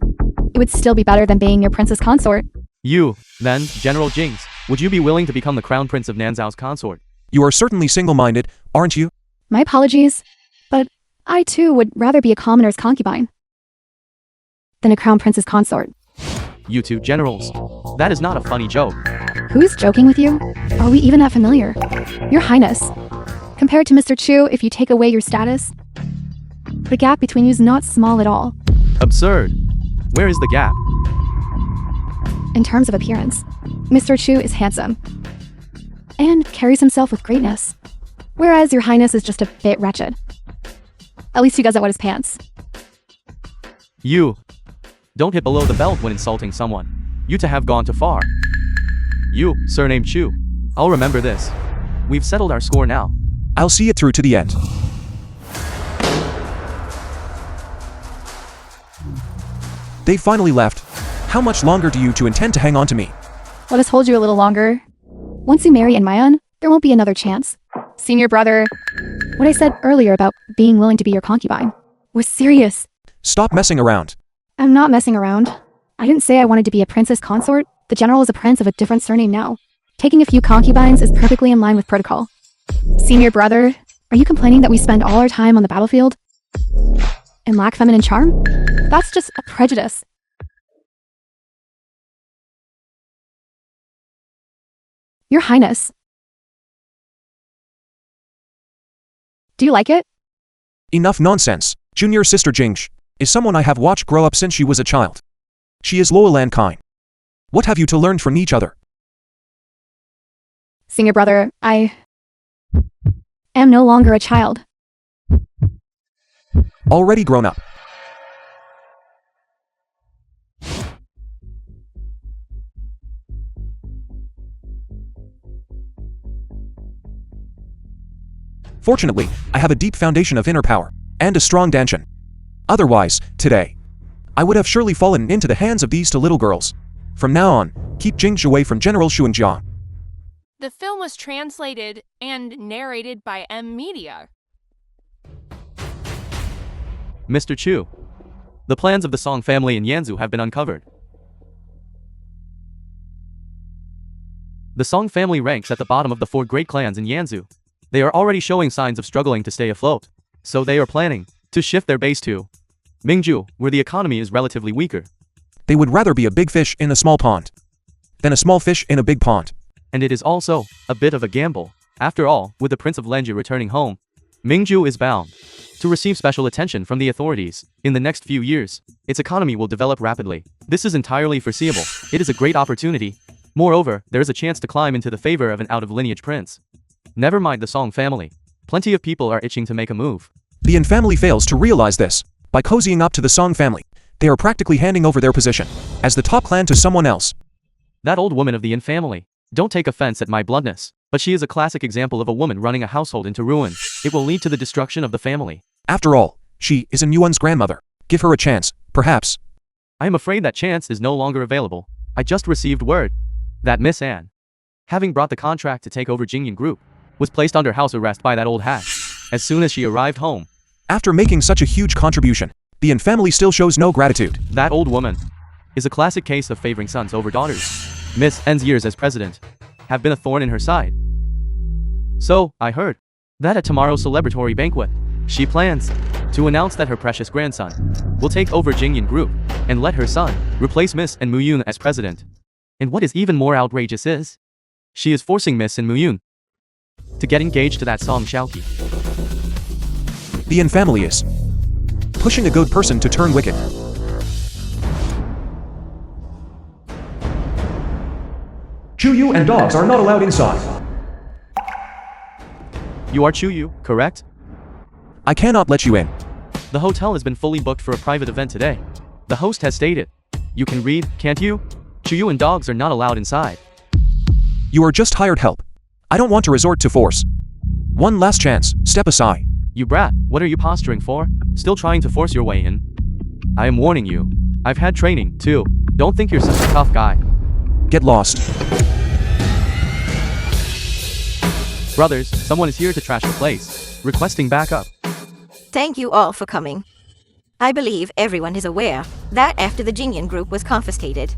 Speaker 2: it would still be better than being your princess consort.
Speaker 6: You, then, General Jinx, would you be willing to become the crown prince of Nanzhao's consort?
Speaker 3: You are certainly single-minded, aren't you?
Speaker 2: My apologies, but I too would rather be a commoner's concubine than a crown prince's consort.
Speaker 6: You two generals. That is not a funny joke.
Speaker 2: Who's joking with you? Are we even that familiar? Your Highness. Compared to Mr. Chu, if you take away your status, the gap between you is not small at all.
Speaker 6: Absurd. Where is the gap?
Speaker 2: In terms of appearance, Mr. Chu is handsome and carries himself with greatness, whereas your Highness is just a bit wretched. At least he doesn't wet his pants.
Speaker 6: You. Don't hit below the belt when insulting someone. You two have gone too far. You, surnamed Chu. I'll remember this. We've settled our score now.
Speaker 3: I'll see it through to the end. They finally left. How much longer do you two intend to hang on to me?
Speaker 2: Let us hold you a little longer. Once you marry Mayan, there won't be another chance. Senior brother, what I said earlier about being willing to be your concubine was serious.
Speaker 3: Stop messing around.
Speaker 2: I'm not messing around. I didn't say I wanted to be a princess consort. The general is a prince of a different surname now. Taking a few concubines is perfectly in line with protocol. Senior brother, are you complaining that we spend all our time on the battlefield and lack feminine charm? That's just a prejudice. Your Highness. Do you like it?
Speaker 3: Enough nonsense. Junior sister Jingsh is someone I have watched grow up since she was a child. She is loyal and kind. What have you to learn from each other?
Speaker 2: Senior brother, I am no longer a child.
Speaker 3: Already grown up. Fortunately, I have a deep foundation of inner power and a strong danshan. Otherwise, today, I would have surely fallen into the hands of these two little girls. From now on, keep Jingsh away from General Xuanjiang.
Speaker 4: The film was translated and narrated by M Media.
Speaker 6: Mr. Chu. The plans of the Song family in Yanzhou have been uncovered. The Song family ranks at the bottom of the 4 great clans in Yanzhou. They are already showing signs of struggling to stay afloat, so they are planning to shift their base to Mingzhou, where the economy is relatively weaker.
Speaker 3: They would rather be a big fish in a small pond than a small fish in a big pond.
Speaker 6: And it is also a bit of a gamble. After all, with the Prince of Lenji returning home, Mingzhou is bound to receive special attention from the authorities. In the next few years, its economy will develop rapidly. This is entirely foreseeable. It is a great opportunity. Moreover, there is a chance to climb into the favor of an out-of-lineage prince. Never mind the Song family. Plenty of people are itching to make a move.
Speaker 3: The Yin family fails to realize this. By cozying up to the Song family, they are practically handing over their position as the top clan to someone else.
Speaker 6: That old woman of the Yin family. Don't take offense at my bluntness, but she is a classic example of a woman running a household into ruin. It will lead to the destruction of the family.
Speaker 3: After all, she is Yuan's grandmother. Give her a chance, perhaps.
Speaker 6: I am afraid that chance is no longer available. I just received word that Miss Anne, having brought the contract to take over Jingyan Group, was placed under house arrest by that old hag as soon as she arrived home.
Speaker 3: After making such a huge contribution, the Yin family still shows no gratitude.
Speaker 6: That old woman is a classic case of favoring sons over daughters. Miss N's years as president have been a thorn in her side. So, I heard that at tomorrow's celebratory banquet, she plans to announce that her precious grandson will take over Jingyan Group and let her son replace Miss N Muyun as president. And what is even more outrageous is, she is forcing Miss N Muyun to get engaged to that Song Shaoqi.
Speaker 3: The Yin family is pushing a good person to turn wicked.
Speaker 7: Chuyu and dogs are not allowed inside.
Speaker 6: You are Chuyu, correct?
Speaker 3: I cannot let you in.
Speaker 6: The hotel has been fully booked for a private event today. The host has stated. You can read, can't you? Chuyu and dogs are not allowed inside.
Speaker 3: You are just hired help. I don't want to resort to force. One last chance, step aside.
Speaker 6: You brat, what are you posturing for? Still trying to force your way in? I am warning you. I've had training, too. Don't think you're such a tough guy.
Speaker 3: Get lost.
Speaker 6: Brothers, someone is here to trash the place, requesting backup.
Speaker 8: Thank you all for coming. I believe everyone is aware that after the Jingyan group was confiscated,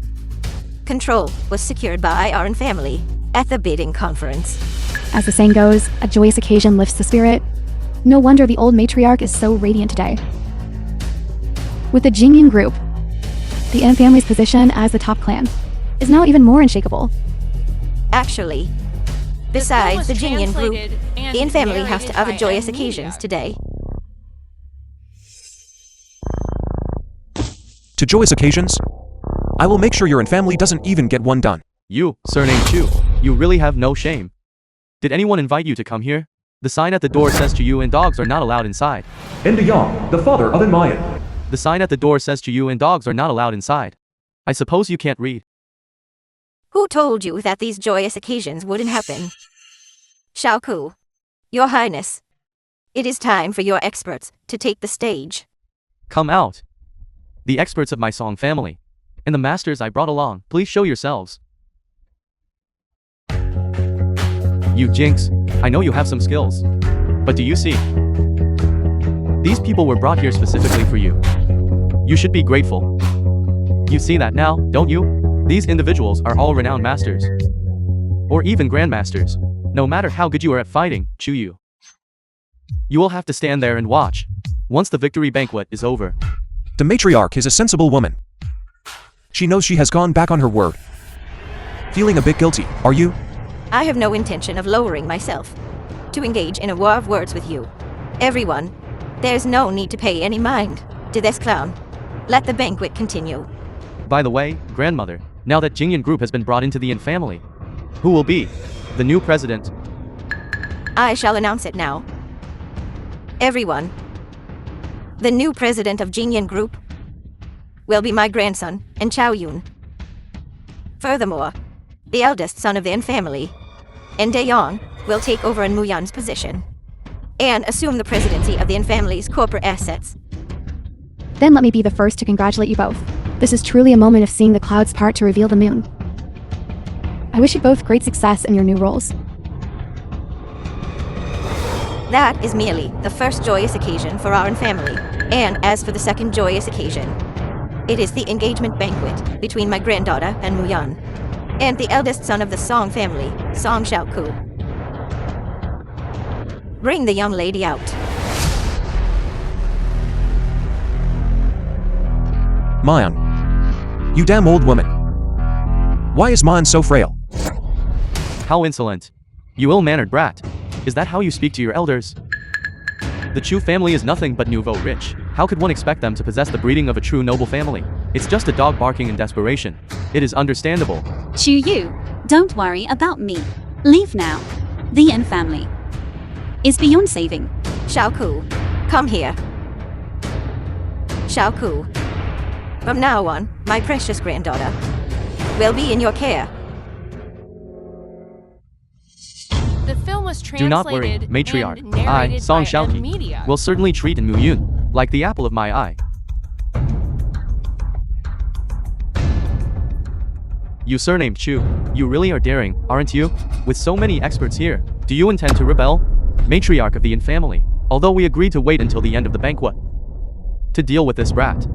Speaker 8: control was secured by our family at the bidding conference.
Speaker 2: As the saying goes, a joyous occasion lifts the spirit. No wonder the old matriarch is so radiant today. With the Jingyan group, the N family's position as the top clan is now even more unshakable.
Speaker 8: Actually, besides the Jingyan group,
Speaker 4: translated and
Speaker 8: the N family has
Speaker 4: narrated
Speaker 8: to other
Speaker 4: by
Speaker 8: joyous
Speaker 4: M
Speaker 8: occasions
Speaker 4: Media.
Speaker 8: today.
Speaker 3: To joyous occasions? I will make sure your family doesn't even get one done.
Speaker 6: You, surname Chu, you really have no shame. Did anyone invite you to come here? The sign at the door says Chu and dogs are not allowed inside.
Speaker 7: Yang, the father of Mayan.
Speaker 6: The sign at the door says Chu and dogs are not allowed inside. I suppose you can't read.
Speaker 8: Who told you that these joyous occasions wouldn't happen? Xiaoku, Your Highness, it is time for your experts to take the stage.
Speaker 6: Come out. The experts of my song family. And the masters I brought along, please show yourselves. You Jinx, I know you have some skills. But do you see? These people were brought here specifically for you. You should be grateful. You see that now, don't you? These individuals are all renowned masters. Or even grandmasters. No matter how good you are at fighting, Chu. You will have to stand there and watch. Once the victory banquet is over.
Speaker 3: The matriarch is a sensible woman. She knows she has gone back on her word. Feeling a bit guilty, are you?
Speaker 8: I have no intention of lowering myself to engage in a war of words with you. Everyone, there's no need to pay any mind to this clown. Let the banquet continue.
Speaker 6: By the way, grandmother, now that Jingyan group has been brought into the Yin family, who will be the new president?
Speaker 8: I shall announce it now. Everyone, the new president of Jingyan Group will be my grandson, and Chao Yun. Furthermore, the eldest son of the N family, and Yong, will take over in Muyan's position and assume the presidency of the N family's corporate assets.
Speaker 2: Then let me be the first to congratulate you both. This is truly a moment of seeing the clouds part to reveal the moon. I wish you both great success in your new roles.
Speaker 8: That is merely the first joyous occasion for our family. And as for the second joyous occasion, it is the engagement banquet between my granddaughter and Muyan, and the eldest son of the Song family, Song Xiaoku. Bring the young lady out.
Speaker 3: Mayan. You damn old woman. Why is Mayan so frail?
Speaker 6: How insolent. You ill-mannered brat. Is that how you speak to your elders? The Chu family is nothing but nouveau rich. How could one expect them to possess the breeding of a true noble family? It's just a dog barking in desperation. It is understandable.
Speaker 5: Chu Yu, don't worry about me. Leave now. The Yin family is beyond saving.
Speaker 8: Xiaoku, come here. Xiaoku, from now on, my precious granddaughter will be in your care.
Speaker 4: The film was
Speaker 6: Do not worry,
Speaker 4: translated
Speaker 6: matriarch.
Speaker 4: and narrated
Speaker 6: I, Song
Speaker 4: by M Media.
Speaker 6: Xiaoqi, will certainly treat Mu Yun like the apple of my eye. You surnamed Chu, you really are daring, aren't you? With so many experts here, do you intend to rebel? Matriarch of the Yin family, although we agreed to wait until the end of the banquet to deal with this brat.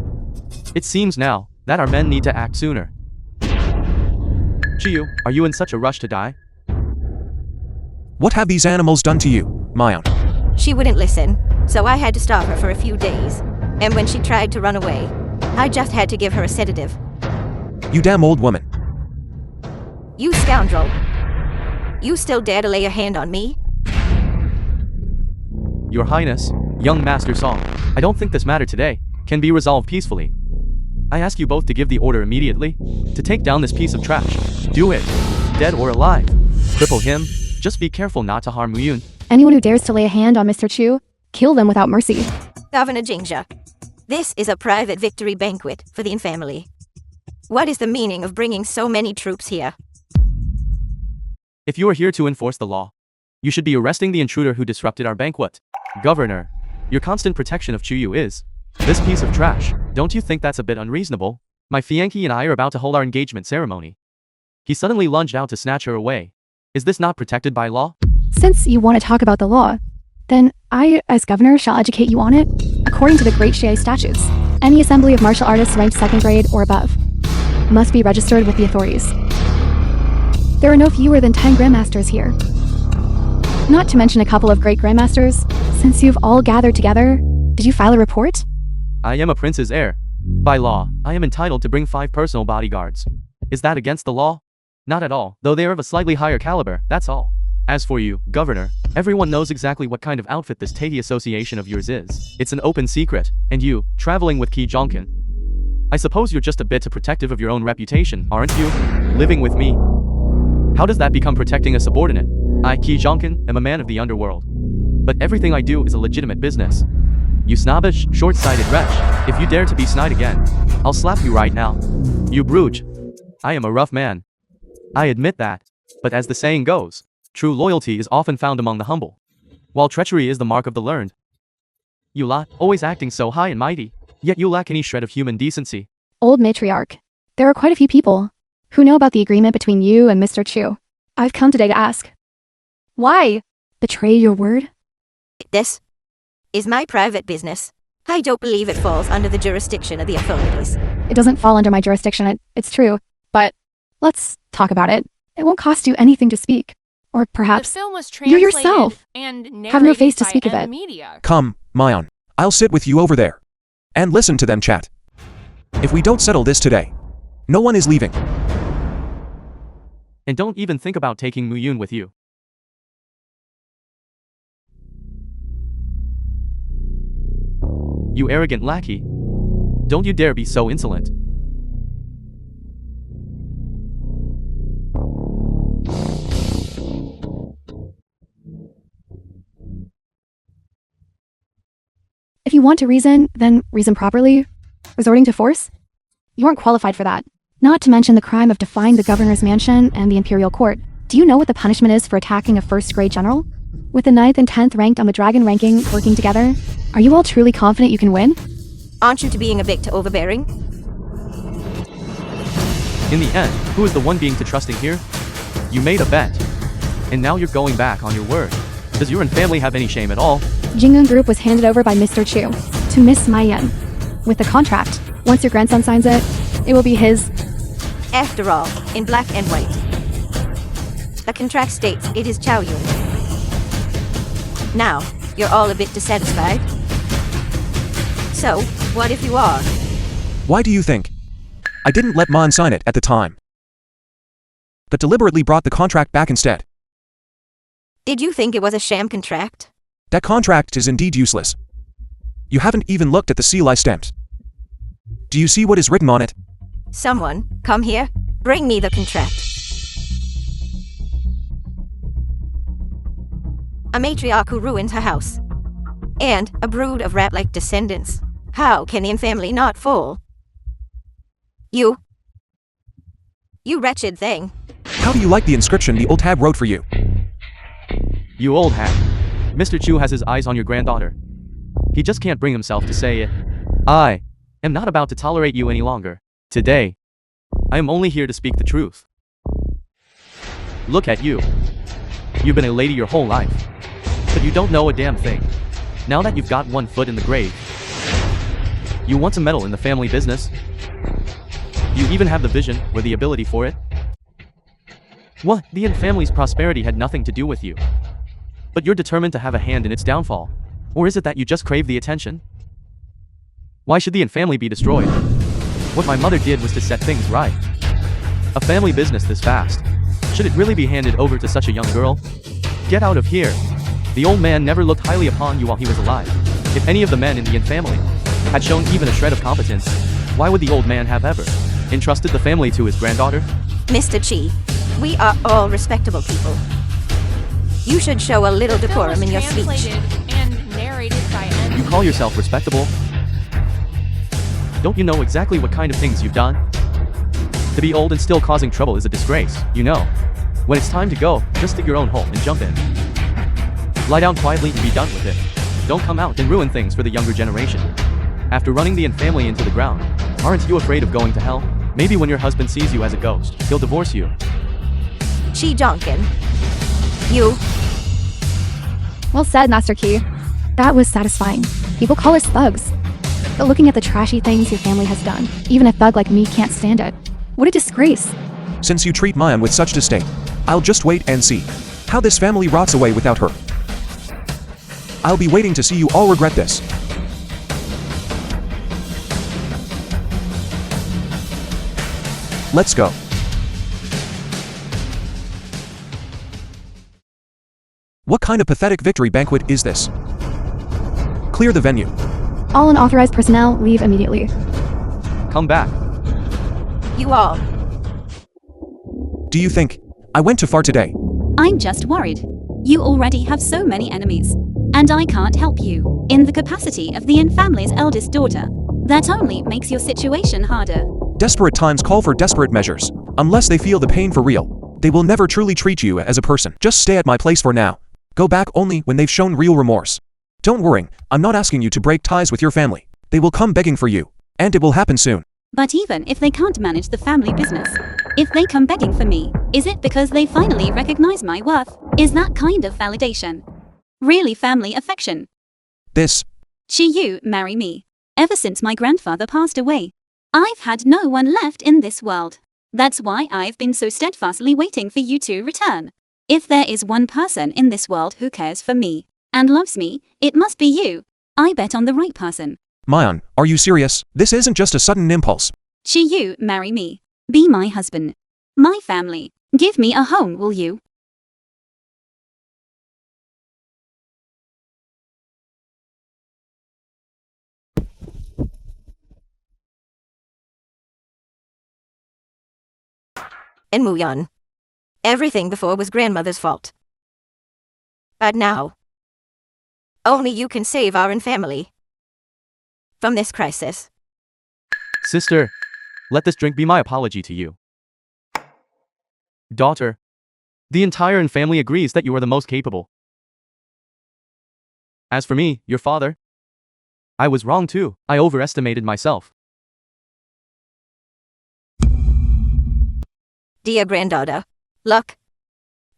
Speaker 6: It seems now that our men need to act sooner. Chiyu, are you in such a rush to die?
Speaker 3: What have these animals done to you, Mayan?
Speaker 8: She wouldn't listen, so I had to stop her for a few days. And when she tried to run away, I just had to give her a sedative.
Speaker 3: You damn old woman.
Speaker 8: You scoundrel! You still dare to lay your hand on me?
Speaker 6: Your Highness, young Master Song, I don't think this matter today can be resolved peacefully. I ask you both to give the order immediately to take down this piece of trash. Do it, dead or alive. Cripple him. Just be careful not to harm Muyun.
Speaker 2: Anyone who dares to lay a hand on Mr. Chu, kill them without mercy.
Speaker 8: Governor Jingja, this is a private victory banquet for the Yin family. What is the meaning of bringing so many troops here?
Speaker 6: If you are here to enforce the law, you should be arresting the intruder who disrupted our banquet. Governor, your constant protection of Chuyu is this piece of trash. Don't you think that's a bit unreasonable? My fiancé and I are about to hold our engagement ceremony. He suddenly lunged out to snatch her away. Is this not protected by law?
Speaker 2: Since you want to talk about the law, Then I, as governor, shall educate you on it, according to the Great Shea statutes. Any assembly of martial artists ranked 2nd grade or above must be registered with the authorities. There are no fewer than 10 grandmasters here. Not to mention a couple of great grandmasters. Since you've all gathered together, did you file a report?
Speaker 6: I am a prince's heir. By law, I am entitled to bring 5 personal bodyguards. Is that against the law? Not at all, though they are of a slightly higher caliber, that's all. As for you, Governor, everyone knows exactly what kind of outfit this Tahiti association of yours is. It's an open secret. And you, traveling with Ki Jonkin. I suppose you're just a bit too protective of your own reputation, aren't you? Living with me. How does that become protecting a subordinate? I, Ki Jonkin, am a man of the underworld. But everything I do is a legitimate business. You snobbish, short-sighted wretch, if you dare to be snide again, I'll slap you right now. You brooch. I am a rough man. I admit that. But as the saying goes, true loyalty is often found among the humble, while treachery is the mark of the learned. You lot, always acting so high and mighty, yet you lack any shred of human decency.
Speaker 2: Old matriarch, there are quite a few people who know about the agreement between you and Mr. Chu. I've come today to ask. Why? Betray your word?
Speaker 8: This is my private business. I don't believe it falls under the jurisdiction of the authorities.
Speaker 2: It doesn't fall under my jurisdiction, it's true. But let's talk about it. It won't cost you anything to speak. Or perhaps
Speaker 4: The film was
Speaker 2: you
Speaker 4: translated
Speaker 2: yourself
Speaker 4: and
Speaker 2: have no face
Speaker 4: narrated
Speaker 2: to
Speaker 4: by
Speaker 2: speak of
Speaker 4: M
Speaker 2: it.
Speaker 4: Media.
Speaker 3: Come, Mayon. I'll sit with you over there. And listen to them chat. If we don't settle this today, no one is leaving.
Speaker 6: And don't even think about taking Muyun with you. You arrogant lackey. Don't you dare be so insolent.
Speaker 2: If you want to reason, then reason properly. Resorting to force? You aren't qualified for that. Not to mention the crime of defying the governor's mansion and the imperial court. Do you know what the punishment is for attacking a first-grade general? With the 9th and 10th ranked on the dragon ranking working together, are you all truly confident you can win?
Speaker 8: Aren't you to being a bit too overbearing?
Speaker 6: In the end, who is the one being too trusting here? You made a bet. And now you're going back on your word. Does your family have any shame at all?
Speaker 2: Jingun Group was handed over by Mr. Chu to Miss Mayan. With the contract, once your grandson signs it, it will be his.
Speaker 8: After all, in black and white. The contract states it is Chao Yun. Now, you're all a bit dissatisfied. So, what if you are?
Speaker 3: Why do you think? I didn't let Mon sign it at the time, but deliberately brought the contract back instead.
Speaker 8: Did you think it was a sham contract?
Speaker 3: That contract is indeed useless. You haven't even looked at the seal I stamped. Do you see what is written on it?
Speaker 8: Someone, come here. Bring me the contract. A matriarch who ruined her house. And a brood of rat-like descendants. How can the family not fall? You wretched thing.
Speaker 3: How do you like the inscription the old hag wrote for you?
Speaker 6: You old hag. Mr. Chu has his eyes on your granddaughter. He just can't bring himself to say it. I am not about to tolerate you any longer. Today, I am only here to speak the truth. Look at you. You've been a lady your whole life. But you don't know a damn thing. Now that you've got one foot in the grave, you want to meddle in the family business? You even have the vision or the ability for it? What? The Yin family's prosperity had nothing to do with you. But you're determined to have a hand in its downfall. Or is it that you just crave the attention? Why should the Yin family be destroyed? What my mother did was to set things right. A family business this fast. Should it really be handed over to such a young girl? Get out of here. The old man never looked highly upon you while he was alive. If any of the men in the Yin family had shown even a shred of competence, why would the old man have ever entrusted the family to his granddaughter?
Speaker 8: Mr. Chi, we are all respectable people. You should show a little
Speaker 4: The film was
Speaker 8: decorum in your speech.
Speaker 4: translated and narrated by M.
Speaker 6: You call yourself respectable? Don't you know exactly what kind of things you've done? To be old and still causing trouble is a disgrace, you know. When it's time to go, just dig your own hole and jump in. Lie down quietly and be done with it. Don't come out and ruin things for the younger generation. After running the Yin family into the ground, aren't you afraid of going to hell? Maybe when your husband sees you as a ghost, he'll divorce you.
Speaker 8: Chi Jonkin, you
Speaker 2: Well said, Master Key. That was satisfying. People call us thugs. But looking at the trashy things your family has done, even a thug like me can't stand it. What a disgrace.
Speaker 3: Since you treat Mayan with such disdain, I'll just wait and see how this family rots away without her. I'll be waiting to see you all regret this. Let's go. What kind of pathetic victory banquet is this? Clear the venue.
Speaker 2: All unauthorized personnel leave immediately.
Speaker 6: Come back.
Speaker 8: You all.
Speaker 3: Do you think I went too far today?
Speaker 5: I'm just worried. You already have so many enemies. And I can't help you, in the capacity of the Yin family's eldest daughter. That only makes your situation harder.
Speaker 3: Desperate times call for desperate measures. Unless they feel the pain for real, they will never truly treat you as a person. Just stay at my place for now. Go back only when they've shown real remorse. Don't worry, I'm not asking you to break ties with your family. They will come begging for you. And it will happen soon.
Speaker 5: But even if they can't manage the family business, if they come begging for me, is it because they finally recognize my worth? Is that kind of validation really family affection?
Speaker 3: This.
Speaker 5: You marry me. Ever since my grandfather passed away, I've had no one left in this world. That's why I've been so steadfastly waiting for you to return. If there is one person in this world who cares for me and loves me, it must be you. I bet on the right person.
Speaker 3: Mayan, are you serious? This isn't just a sudden impulse.
Speaker 5: You marry me. Be my husband. My family. Give me a home, will you?
Speaker 8: And Muyan. Everything before was grandmother's fault. But now, only you can save our family from this crisis.
Speaker 6: Sister, let this drink be my apology to you. Daughter, the entire Yin family agrees that you are the most capable. As for me, your father, I was wrong too. I overestimated myself.
Speaker 8: Dear granddaughter, look,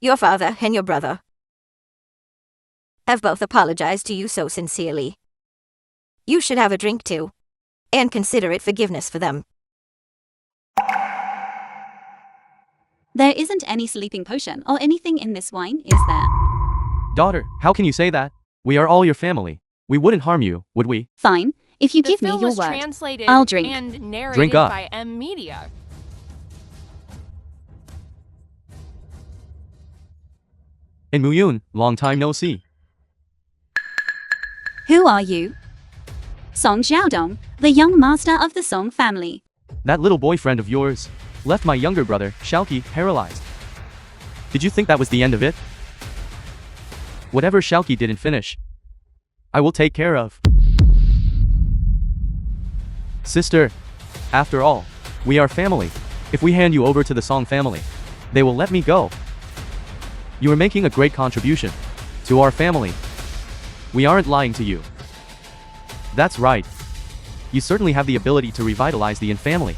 Speaker 8: your father and your brother have both apologized to you so sincerely. You should have a drink too, and consider it forgiveness for them.
Speaker 5: There isn't any sleeping potion or anything in this wine, is there?
Speaker 6: Daughter, how can you say that? We are all your family. We wouldn't harm you, would we?
Speaker 5: Fine, if you
Speaker 4: The
Speaker 5: give me
Speaker 4: film
Speaker 5: your
Speaker 4: was
Speaker 5: word.
Speaker 4: translated
Speaker 5: I'll drink.
Speaker 4: and narrated
Speaker 6: Drink up.
Speaker 4: by M Media.
Speaker 6: And Muyun, long time no see.
Speaker 5: Who are you? Song Xiaodong, the young master of the Song family.
Speaker 6: That little boyfriend of yours left my younger brother, Xiaoqi, paralyzed. Did you think that was the end of it? Whatever Xiaoqi didn't finish, I will take care of. Sister, after all, we are family. If we hand you over to the Song family, they will let me go. You are making a great contribution to our family. We aren't lying to you. That's right. You certainly have the ability to revitalize the Yin family.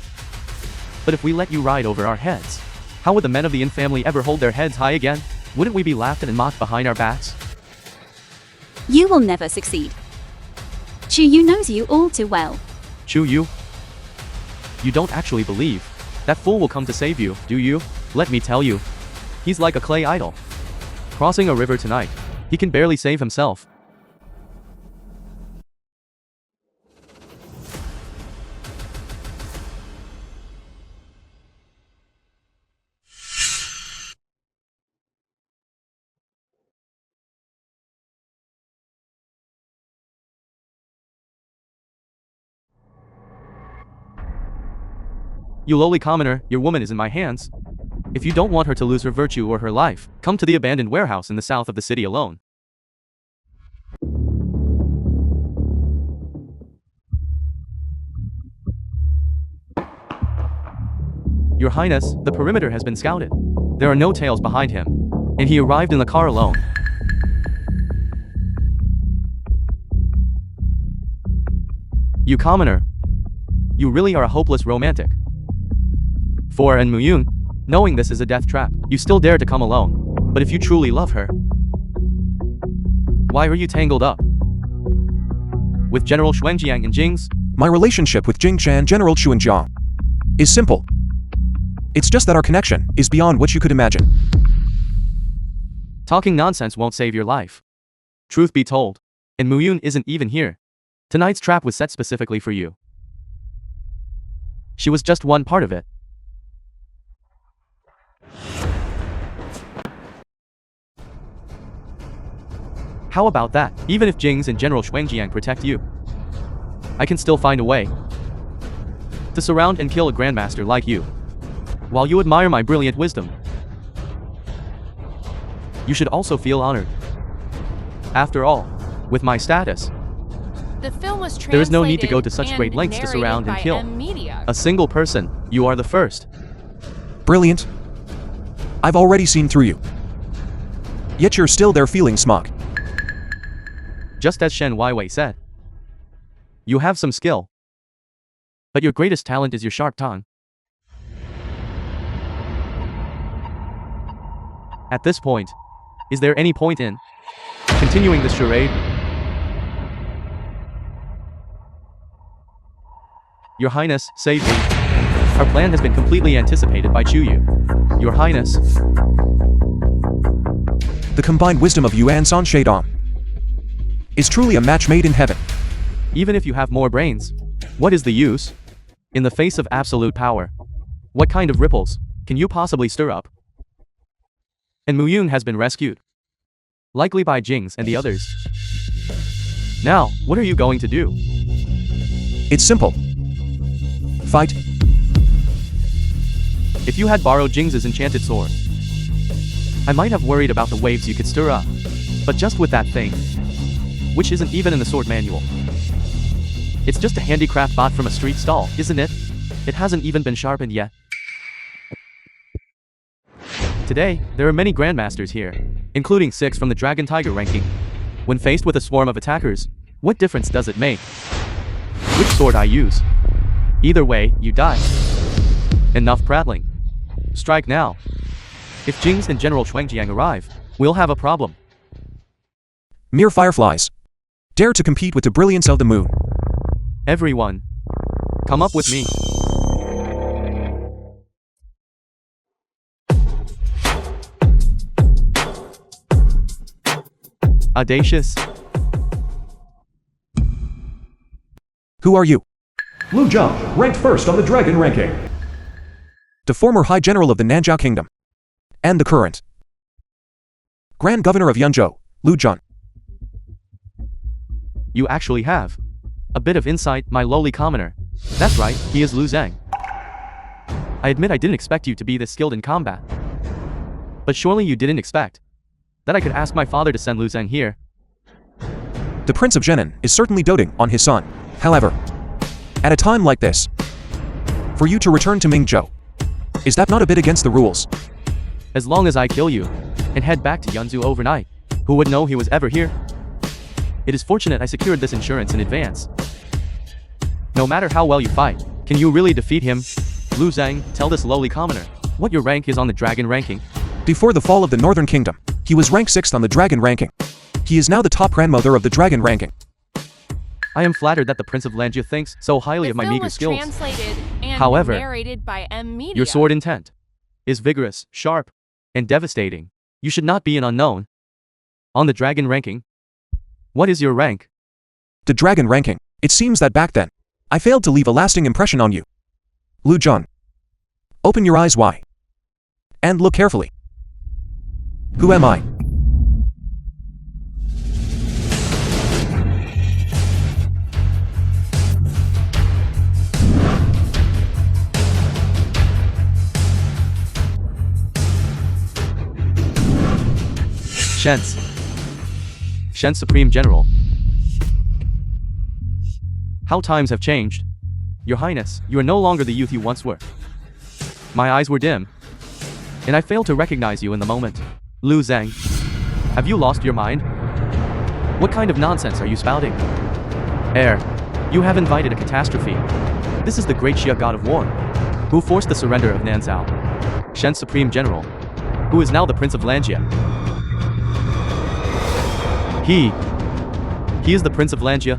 Speaker 6: But if we let you ride over our heads, how would the men of the Yin family ever hold their heads high again? Wouldn't we be laughed at and mocked behind our backs?
Speaker 5: You will never succeed. Yu knows you all too well.
Speaker 6: Chu Yu? You don't actually believe that fool will come to save you, do you? Let me tell you. He's like a clay idol. Crossing a river tonight, he can barely save himself. You lowly commoner, your woman is in my hands. If you don't want her to lose her virtue or her life, come to the abandoned warehouse in the south of the city alone. Your Highness, the perimeter has been scouted. There are no tails behind him, and he arrived in the car alone. You commoner. You really are a hopeless romantic. For and Muyun, knowing this is a death trap, you still dare to come alone. But if you truly love her, Why are you tangled up with General Xuanjiang and Jing's?
Speaker 3: My relationship with Jing Chan General Chuanjiang is simple. It's just that our connection is beyond what you could imagine.
Speaker 6: Talking nonsense won't save your life. Truth be told, and Muyun isn't even here. Tonight's trap was set specifically for you. She was just one part of it. How about that? Even if Jing's and General Xuanjiang protect you, I can still find a way to surround and kill a grandmaster like you. While you admire my brilliant wisdom, you should also feel honored. After all, with my status,
Speaker 4: The film was translated
Speaker 6: there is no need to go to such great lengths to
Speaker 4: narrated
Speaker 6: surround and
Speaker 4: by
Speaker 6: kill
Speaker 4: Media.
Speaker 6: a single person. You are the first.
Speaker 3: Brilliant. I've already seen through you. Yet you're still there feeling smug.
Speaker 6: Just as Shen Weiwei said, you have some skill, but your greatest talent is your sharp tongue. At this point, is there any point in continuing this charade? Your Highness, save me. Our plan has been completely anticipated by Chuyu. Your Highness.
Speaker 3: The combined wisdom of Yuan San Shaidong is truly a match made in heaven.
Speaker 6: Even if you have more brains, what is the use? In the face of absolute power, what kind of ripples can you possibly stir up? And Muyun has been rescued, likely by Jing's and the others. Now, what are you going to do?
Speaker 3: It's simple. Fight.
Speaker 6: If you had borrowed Jing's enchanted sword, I might have worried about the waves you could stir up. But just with that thing, which isn't even in the sword manual, it's just a handicraft bought from a street stall, isn't it? It hasn't even been sharpened yet. Today, there are many grandmasters here, including 6 from the Dragon Tiger ranking. When faced with a swarm of attackers, what difference does it make which sword I use? Either way, you die. Enough prattling. Strike now. If Jing's and General Xuanjiang arrive, we'll have a problem.
Speaker 3: Mere fireflies dare to compete with the brilliance of the moon.
Speaker 6: Everyone, come up with me. Audacious.
Speaker 3: Who are you?
Speaker 7: Lu Zhang, ranked first on the Dragon ranking.
Speaker 3: The former High General of the Nanzhao Kingdom. And the current Grand Governor of Yunzhou, Lu Zhang.
Speaker 6: You actually have a bit of insight, my lowly commoner. That's right, he is Lu Zhang. I admit I didn't expect you to be this skilled in combat. But surely you didn't expect that I could ask my father to send Lu Zhang here.
Speaker 3: The Prince of Zhenan is certainly doting on his son. However, at a time like this, for you to return to Mingzhou, is that not a bit against the rules?
Speaker 6: As long as I kill you and head back to Yunzhou overnight, who would know he was ever here? It is fortunate I secured this insurance in advance. No matter how well you fight, can you really defeat him? Lu Zhang, tell this lowly commoner what your rank is on the Dragon ranking.
Speaker 3: Before the fall of the Northern Kingdom, he was ranked 6th on the Dragon ranking. He is now the top grandmother of the Dragon ranking.
Speaker 6: I am flattered that the Prince of Lanjia thinks so highly
Speaker 4: The
Speaker 6: of my
Speaker 4: film
Speaker 6: meager
Speaker 4: was
Speaker 6: skills.
Speaker 4: translated and
Speaker 6: However,
Speaker 4: narrated by Media.
Speaker 6: Your sword intent is vigorous, sharp, and devastating. You should not be an unknown. On the Dragon ranking, what is your rank?
Speaker 3: The Dragon ranking. It seems that back then, I failed to leave a lasting impression on you. Lu Zhang, open your eyes wide and look carefully. Who am I?
Speaker 6: Shen's Supreme General. How times have changed. Your Highness, you are no longer the youth you once were. My eyes were dim, and I failed to recognize you in the moment. Lu Zhang, have you lost your mind? What kind of nonsense are you spouting? Heir, you have invited a catastrophe. This is the great Xia god of war, who forced the surrender of Nanzhao. Shen's Supreme General, who is now the Prince of Lanjia. He is the Prince of Langia?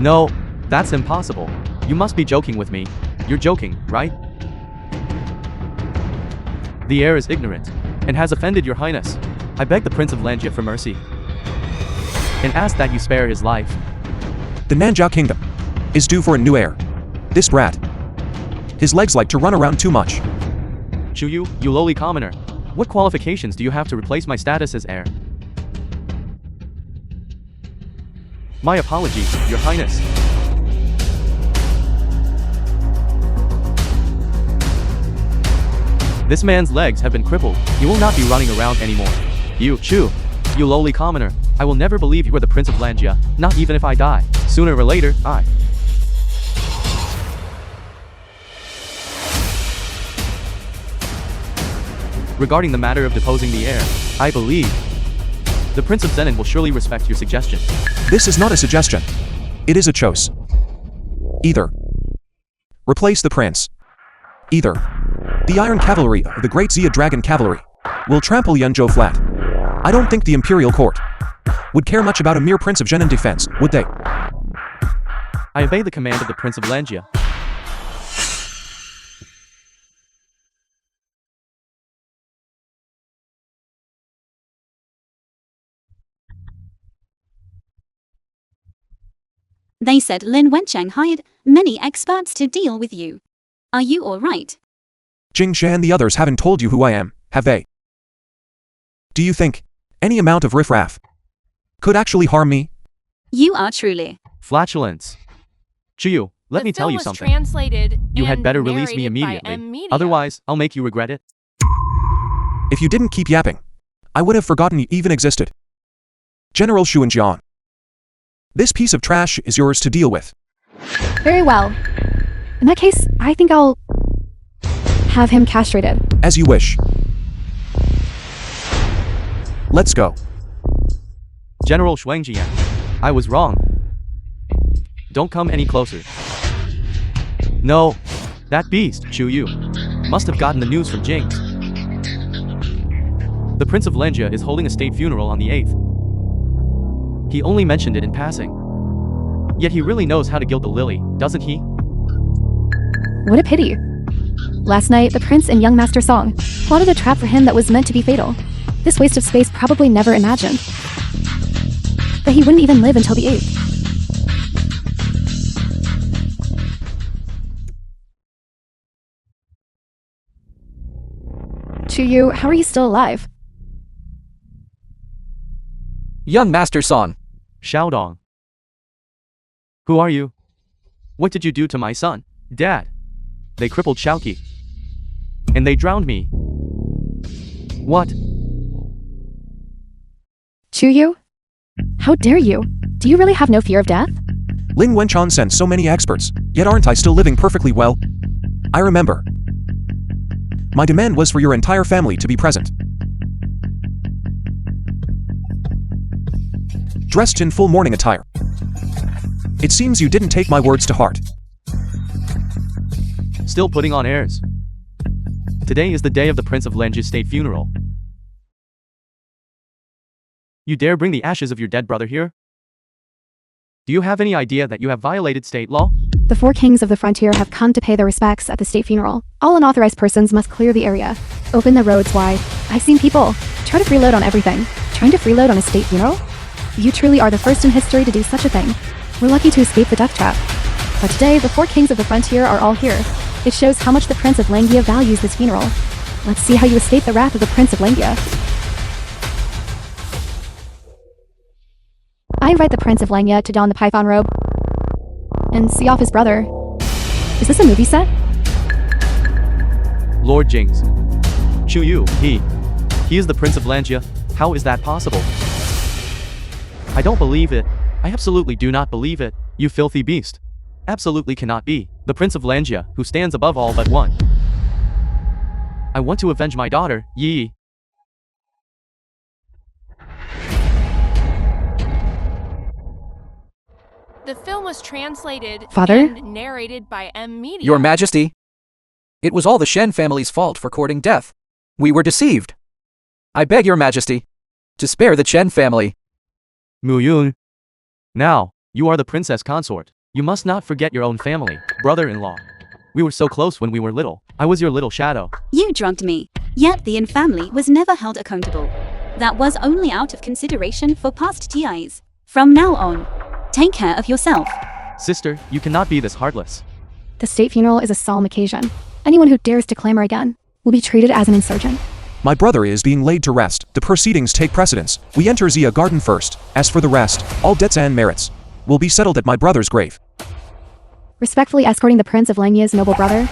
Speaker 6: No, that's impossible. You must be joking with me. You're joking, right? The heir is ignorant and has offended your highness. I beg the Prince of Langia for mercy and ask that you spare his life.
Speaker 3: The Nanjia Kingdom is due for a new heir. This brat. His legs like to run around too much.
Speaker 6: Chuyu, you lowly commoner. What qualifications do you have to replace my status as heir? My apologies, your highness. This man's legs have been crippled. He will not be running around anymore. You lowly commoner. I will never believe you are the Prince of Langia, not even if I die. Sooner or later, I. Regarding the matter of deposing the heir, I believe the Prince of Zenin will surely respect your suggestion.
Speaker 3: This is not a suggestion. It is a choice. Either replace the prince. Either the Iron Cavalry or the Great Xia Dragon Cavalry will trample Yunzhou flat. I don't think the Imperial Court would care much about a mere Prince of Zenin defense, would they?
Speaker 6: I obey the command of the Prince of Langia.
Speaker 5: They said Lin Wencheng hired many experts to deal with you. Are you all right?
Speaker 3: Jing Xia and the others haven't told you who I am, have they? Do you think any amount of riffraff could actually harm me?
Speaker 5: You are truly.
Speaker 6: Flatulence. Chuyu, let me tell you something.
Speaker 4: Translated
Speaker 6: You had
Speaker 4: and
Speaker 6: better release me
Speaker 4: narrated by
Speaker 6: immediately.
Speaker 4: Media.
Speaker 6: Otherwise, I'll make you regret it.
Speaker 3: If you didn't keep yapping, I would have forgotten you even existed. General Xuanjian. This piece of trash is yours to deal with.
Speaker 2: Very well. In that case, I think I'll have him castrated.
Speaker 3: As you wish. Let's go.
Speaker 6: General Shuangjian, I was wrong. Don't come any closer. No, that beast, Chuyu, must have gotten the news from Jing's. The Prince of Langia is holding a state funeral on the 8th. He only mentioned it in passing. Yet he really knows how to gild the lily, doesn't he?
Speaker 2: What a pity. Last night, the prince and young Master Song plotted a trap for him that was meant to be fatal. This waste of space probably never imagined that he wouldn't even live until the 8th. Chuyu, how are you still alive?
Speaker 1: Young Master Song.
Speaker 6: Xiaodong. Who are you? What did you do to my son? Dad. They crippled Xiaoqi. And they drowned me. What?
Speaker 2: Chuyu? How dare you? Do you really have no fear of death?
Speaker 3: Lin Wenchon sent so many experts, yet aren't I still living perfectly well? I remember. My demand was for your entire family to be present. Dressed in full mourning attire. It seems you didn't take my words to heart.
Speaker 6: Still putting on airs. Today is the day of the Prince of Langia's state funeral. You dare bring the ashes of your dead brother here? Do you have any idea that you have violated state law?
Speaker 2: The 4 kings of the frontier have come to pay their respects at the state funeral. All unauthorized persons must clear the area. Open the roads wide. I've seen people try to freeload on everything. Trying to freeload on a state funeral? You truly are the first in history to do such a thing. We're lucky to escape the death trap. But today, the 4 kings of the frontier are all here. It shows how much the Prince of Langia values this funeral. Let's see how you escape the wrath of the Prince of Langia. I invite the Prince of Langia to don the python robe and see off his brother. Is this a movie set?
Speaker 6: Lord Jing's. Chuyu, he is the Prince of Langia. How is that possible? I don't believe it. I absolutely do not believe it. You filthy beast. Absolutely cannot be. The Prince of Langia, who stands above all but one. I want to avenge my daughter, Yi.
Speaker 4: The film was translated
Speaker 2: Father?
Speaker 4: and narrated by Media.
Speaker 1: Your Majesty. It was all the Shen family's fault for courting death. We were deceived. I beg your Majesty to spare the Chen family.
Speaker 6: Muyun. Now, you are the princess consort. You must not forget your own family, brother-in-law. We were so close when we were little. I was your little shadow.
Speaker 5: You drugged me. Yet the family was never held accountable. That was only out of consideration for past TIs. From now on, take care of yourself.
Speaker 6: Sister, you cannot be this heartless.
Speaker 2: The state funeral is a solemn occasion. Anyone who dares to clamor again will be treated as an insurgent.
Speaker 3: My brother is being laid to rest. The proceedings take precedence. We enter Zia garden first. As for the rest, all debts and merits will be settled at my brother's grave.
Speaker 2: Respectfully escorting the Prince of Langya's noble brother,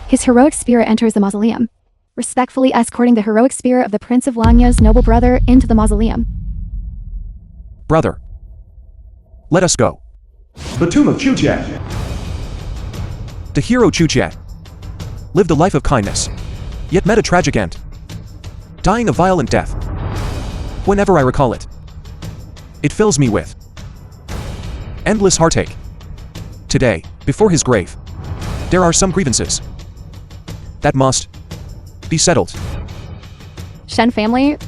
Speaker 2: his heroic spirit enters the mausoleum. Respectfully escorting the heroic spirit of the Prince of Langya's noble brother into the mausoleum.
Speaker 3: Brother, let us go.
Speaker 7: The tomb of Chuchiat.
Speaker 3: The hero Chuchiat lived a life of kindness, yet met a tragic end, dying a violent death. Whenever I recall it, it fills me with endless heartache. Today, before his grave, there are some grievances that must be settled.
Speaker 2: Shen family,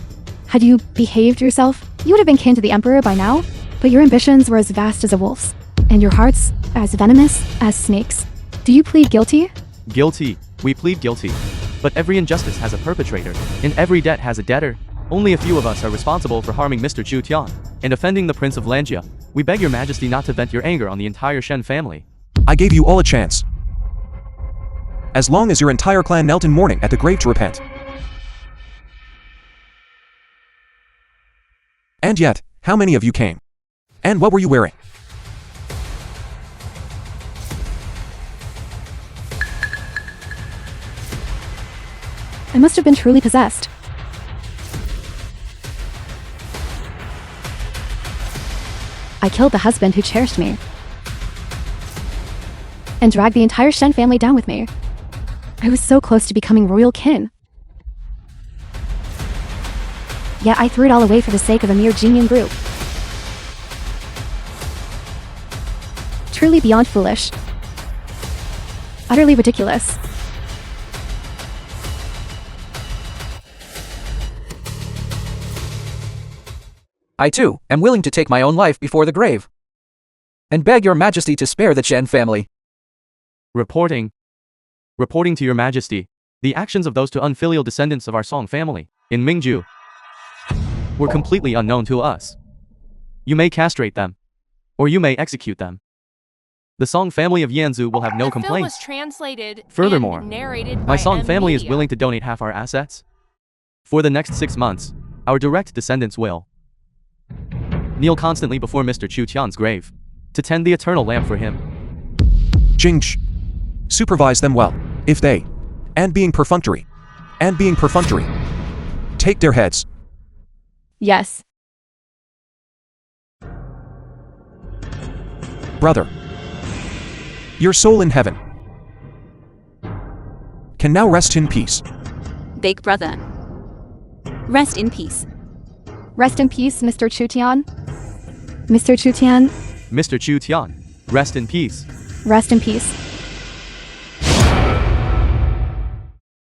Speaker 2: had you behaved yourself, you would have been kin to the Emperor by now, but your ambitions were as vast as a wolf's, and your hearts as venomous as snakes. Do you plead guilty?
Speaker 6: Guilty. We plead guilty. But every injustice has a perpetrator, and every debt has a debtor. Only a few of us are responsible for harming Mr. Chu Tian and offending the Prince of Langia. We beg your majesty not to vent your anger on the entire Shen family.
Speaker 3: I gave you all a chance. As long as your entire clan knelt in mourning at the grave to repent. And yet, how many of you came? And what were you wearing?
Speaker 2: I must have been truly possessed. I killed the husband who cherished me and dragged the entire Shen family down with me. I was so close to becoming royal kin. Yet I threw it all away for the sake of a mere Jingyan group. Truly beyond foolish. Utterly ridiculous.
Speaker 1: I too am willing to take my own life before the grave, and beg your majesty to spare the Chen family.
Speaker 6: Reporting to your majesty, the actions of those two unfilial descendants of our Song family, in Mingju, were completely unknown to us. You may castrate them, or you may execute them. The Song family of Yanzu will have no
Speaker 4: The film
Speaker 6: complaints.
Speaker 4: was translated
Speaker 6: Furthermore,
Speaker 4: and narrated by
Speaker 6: My Song family is
Speaker 4: Media.
Speaker 6: willing to donate half our assets. For the next 6 months, our direct descendants will kneel constantly before Mr. Chu Tian's grave to tend the eternal lamp for him.
Speaker 3: Jingsh. Supervise them well. If they, and being perfunctory, take their heads.
Speaker 2: Yes.
Speaker 3: Brother, your soul in heaven can now rest in peace.
Speaker 5: Big brother. Rest in peace.
Speaker 2: Rest in peace, Mr. Chu Tian. Mr. Chu Tian,
Speaker 6: Mr. Chu Tian, rest in peace.
Speaker 2: rest in peace.